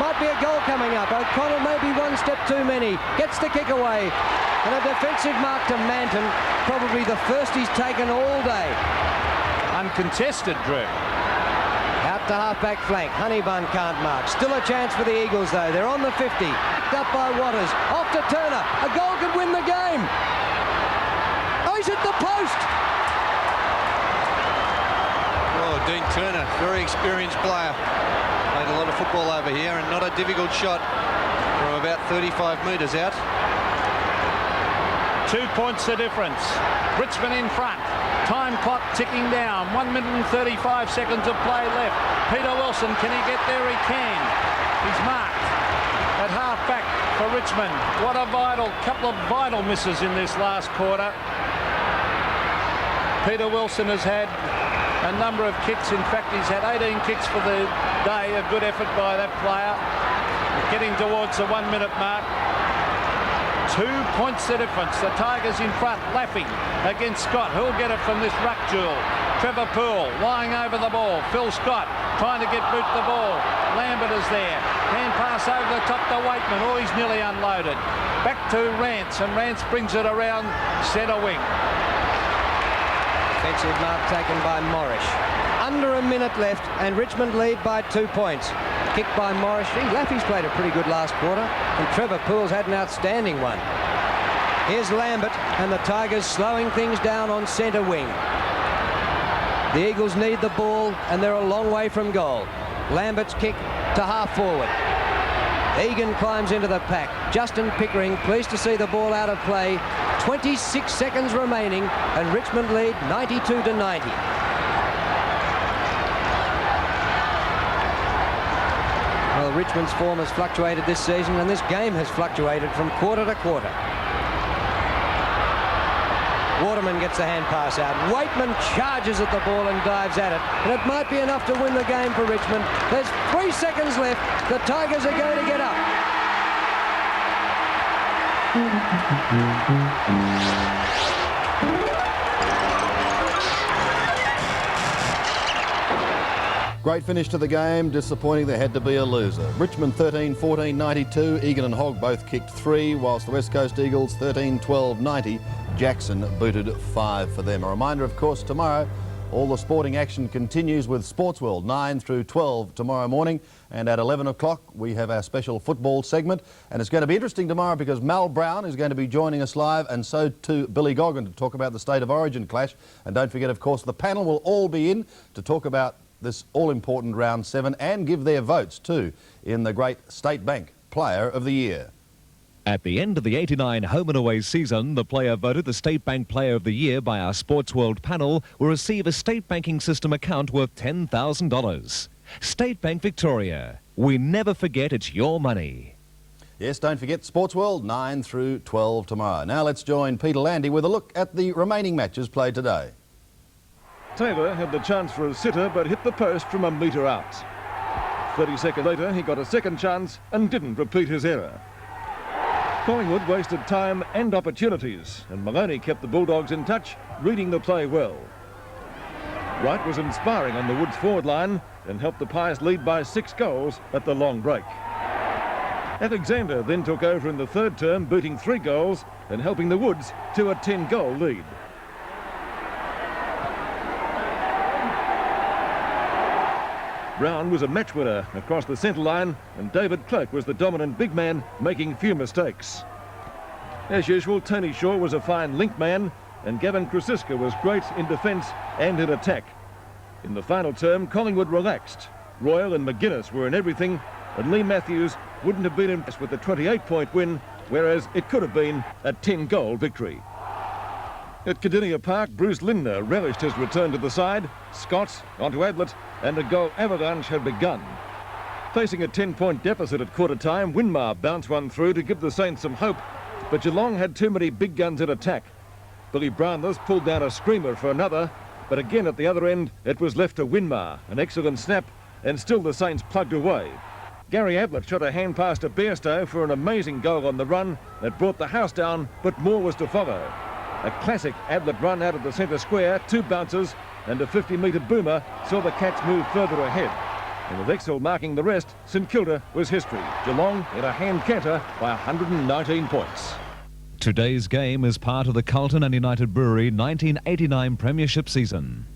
Might be a goal coming up. O'Connell maybe one step too many. Gets the kick away. And a defensive mark to Manton. Probably the first he's taken all day. Uncontested, Drew. Out to half-back flank. Honeybun can't mark. Still a chance for the Eagles, though. They're on the 50. Up by Waters. Off to Turner. A goal could win the game. Oh, he's hit the post. Oh, Dean Turner, very experienced player. Played a lot of football over here, and not a difficult shot from about 35 metres out. 2 points the difference. Richmond in front. Time clock ticking down. 1 minute and 35 seconds of play left. Peter Wilson, can he get there? He can. He's marked at half back for Richmond. What a couple of vital misses in this last quarter. Peter Wilson has had a number of kicks. In fact, he's had 18 kicks for the day. A good effort by that player. Getting towards the 1 minute mark. 2 points the difference. The Tigers in front. Laffey against Scott. Who'll get it from this ruck duel? Trevor Poole lying over the ball. Phil Scott trying to get boot the ball. Lambert is there. Hand pass over the top to Waitman. Oh, he's nearly unloaded. Back to Rance, and Rance brings it around centre wing. Defensive mark taken by Morrish. Under a minute left, and Richmond lead by 2 points. Kick by Morrish. Laffey's played a pretty good last quarter, and Trevor Poole's had an outstanding one. Here's Lambert, and the Tigers slowing things down on centre wing. The Eagles need the ball, and they're a long way from goal. Lambert's kick to half forward. Egan climbs into the pack. Justin Pickering, pleased to see the ball out of play. 26 seconds remaining, and Richmond lead 92-90. Well, Richmond's form has fluctuated this season, and this game has fluctuated from quarter to quarter. Waterman gets the hand pass out. Waitman charges at the ball and dives at it. And it might be enough to win the game for Richmond. There's 3 seconds left. The Tigers are going to get up. Great finish to the game. Disappointing there had to be a loser. Richmond 13-14-92. Egan and Hogg both kicked 3, whilst the West Coast Eagles 13-12-90. Jackson booted 5 for them. A reminder, of course, tomorrow all the sporting action continues with Sports World 9 through 12 tomorrow morning, and at 11 o'clock we have our special football segment, and it's going to be interesting tomorrow because Mal Brown is going to be joining us live, and so too Billy Goggin, to talk about the State of Origin clash. And don't forget, of course, the panel will all be in to talk about this all-important round 7 and give their votes too in the great State Bank Player of the Year. At the end of the 89 home and away season, the player voted the State Bank Player of the Year by our Sports World panel will receive a state banking system account worth $10,000. State Bank Victoria. We never forget it's your money. Yes, don't forget Sports World, 9 through 12 tomorrow. Now let's join Peter Landy with a look at the remaining matches played today. Taylor had the chance for a sitter but hit the post from a metre out. 30 seconds later he got a second chance and didn't repeat his error. Collingwood wasted time and opportunities, and Maloney kept the Bulldogs in touch, reading the play well. Wright was inspiring on the Woods forward line and helped the Pies lead by 6 goals at the long break. Alexander then took over in the third term, booting 3 goals and helping the Woods to a 10-goal lead. Brown was a match winner across the centre line, and David Cloak was the dominant big man, making few mistakes. As usual, Tony Shaw was a fine link man, and Gavin Krasiska was great in defence and in attack. In the final term, Collingwood relaxed. Royal and McGuinness were in everything, and Lee Matthews wouldn't have been impressed with the 28-point win, whereas it could have been a 10-goal victory. At Cardinia Park, Bruce Lindner relished his return to the side. Scott onto Ablett, and a goal avalanche had begun. Facing a 10-point deficit at quarter-time, Winmar bounced one through to give the Saints some hope, but Geelong had too many big guns in attack. Billy Brownless pulled down a screamer for another, but again at the other end, it was left to Winmar. An excellent snap, and still the Saints plugged away. Gary Ablett shot a hand pass to Bairstow for an amazing goal on the run that brought the house down, but more was to follow. A classic Ablett run out of the centre square, 2 bounces, and a 50-metre boomer saw the Cats move further ahead. And with Exel marking the rest, St Kilda was history. Geelong in a hand canter by 119 points. Today's game is part of the Carlton and United Brewery 1989 Premiership season.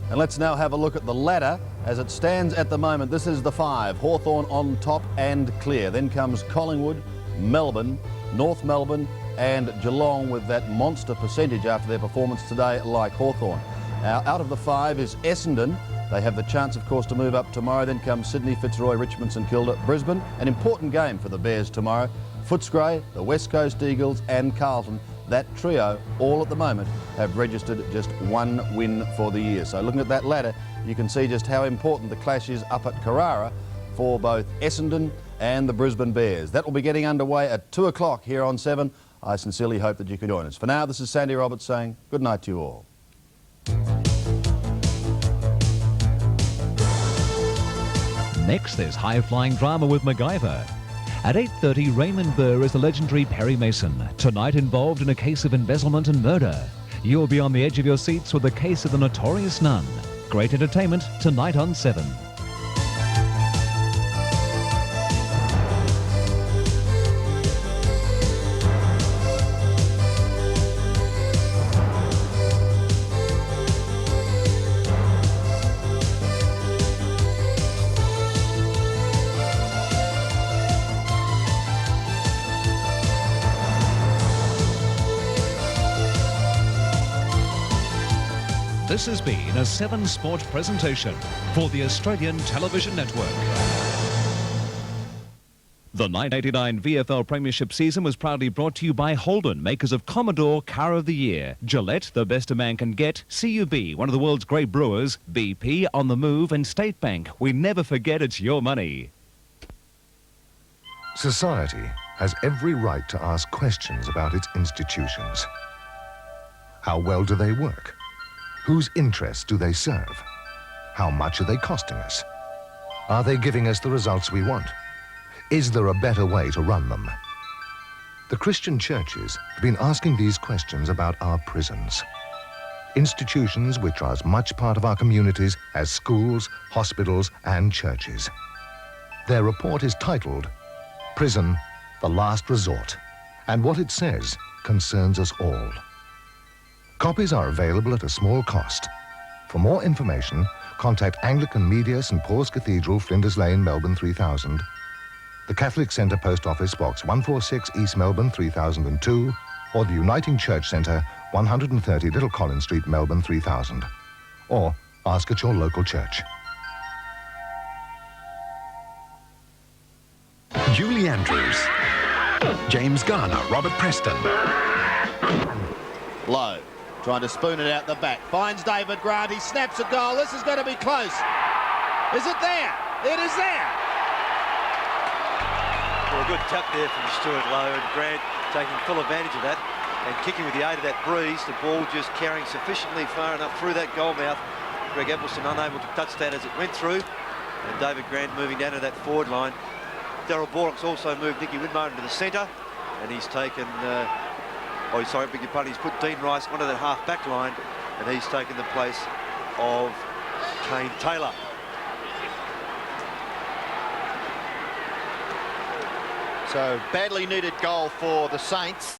And let's now have a look at the ladder as it stands at the moment. This is the 5. Hawthorn on top and clear. Then comes Collingwood, Melbourne, North Melbourne and Geelong with that monster percentage after their performance today like Hawthorn. Now, out of the 5 is Essendon. They have the chance, of course, to move up tomorrow. Then comes Sydney, Fitzroy, Richmond, St Kilda, Brisbane. An important game for the Bears tomorrow. Footscray, the West Coast Eagles and Carlton. That trio, all at the moment, have registered just 1 win for the year. So looking at that ladder, you can see just how important the clash is up at Carrara for both Essendon and the Brisbane Bears. That will be getting underway at 2 o'clock here on 7. I sincerely hope that you can join us. For now, this is Sandy Roberts saying good night to you all. Next, there's high-flying drama with MacGyver. At 8:30, Raymond Burr is the legendary Perry Mason, tonight involved in a case of embezzlement and murder. You'll be on the edge of your seats with the case of the notorious nun. Great entertainment tonight on 7. This has been a 7 Sport presentation for the Australian Television Network. The 1989 VFL Premiership season was proudly brought to you by Holden, makers of Commodore Car of the Year, Gillette, the best a man can get, CUB, one of the world's great brewers, BP, On the Move, and State Bank. We never forget it's your money. Society has every right to ask questions about its institutions. How well do they work? Whose interests do they serve? How much are they costing us? Are they giving us the results we want? Is there a better way to run them? The Christian churches have been asking these questions about our prisons. Institutions which are as much part of our communities as schools, hospitals, and churches. Their report is titled, Prison, the Last Resort, and what it says concerns us all. Copies are available at a small cost. For more information, contact Anglican Media, St Paul's Cathedral, Flinders Lane, Melbourne 3000, the Catholic Centre Post Office Box 146 East Melbourne 3002, or the Uniting Church Centre 130 Little Collins Street, Melbourne 3000, or ask at your local church. Julie Andrews, James Garner, Robert Preston. Low, trying to spoon it out the back. Finds David Grant, he snaps a goal. This is going to be close. Is it there? It is there. Well, a good tap there from Stuart Lowe, and Grant taking full advantage of that and kicking with the aid of that breeze. The ball just carrying sufficiently far enough through that goal mouth. Greg Eccleston unable to touch that as it went through, and David Grant moving down to that forward line. Darryl Borlock's also moved Nicky Widmer into the centre, and he's taken, beg your pardon, he's put Dean Rice onto that half-back line, and he's taken the place of Kane Taylor. So badly needed goal for the Saints.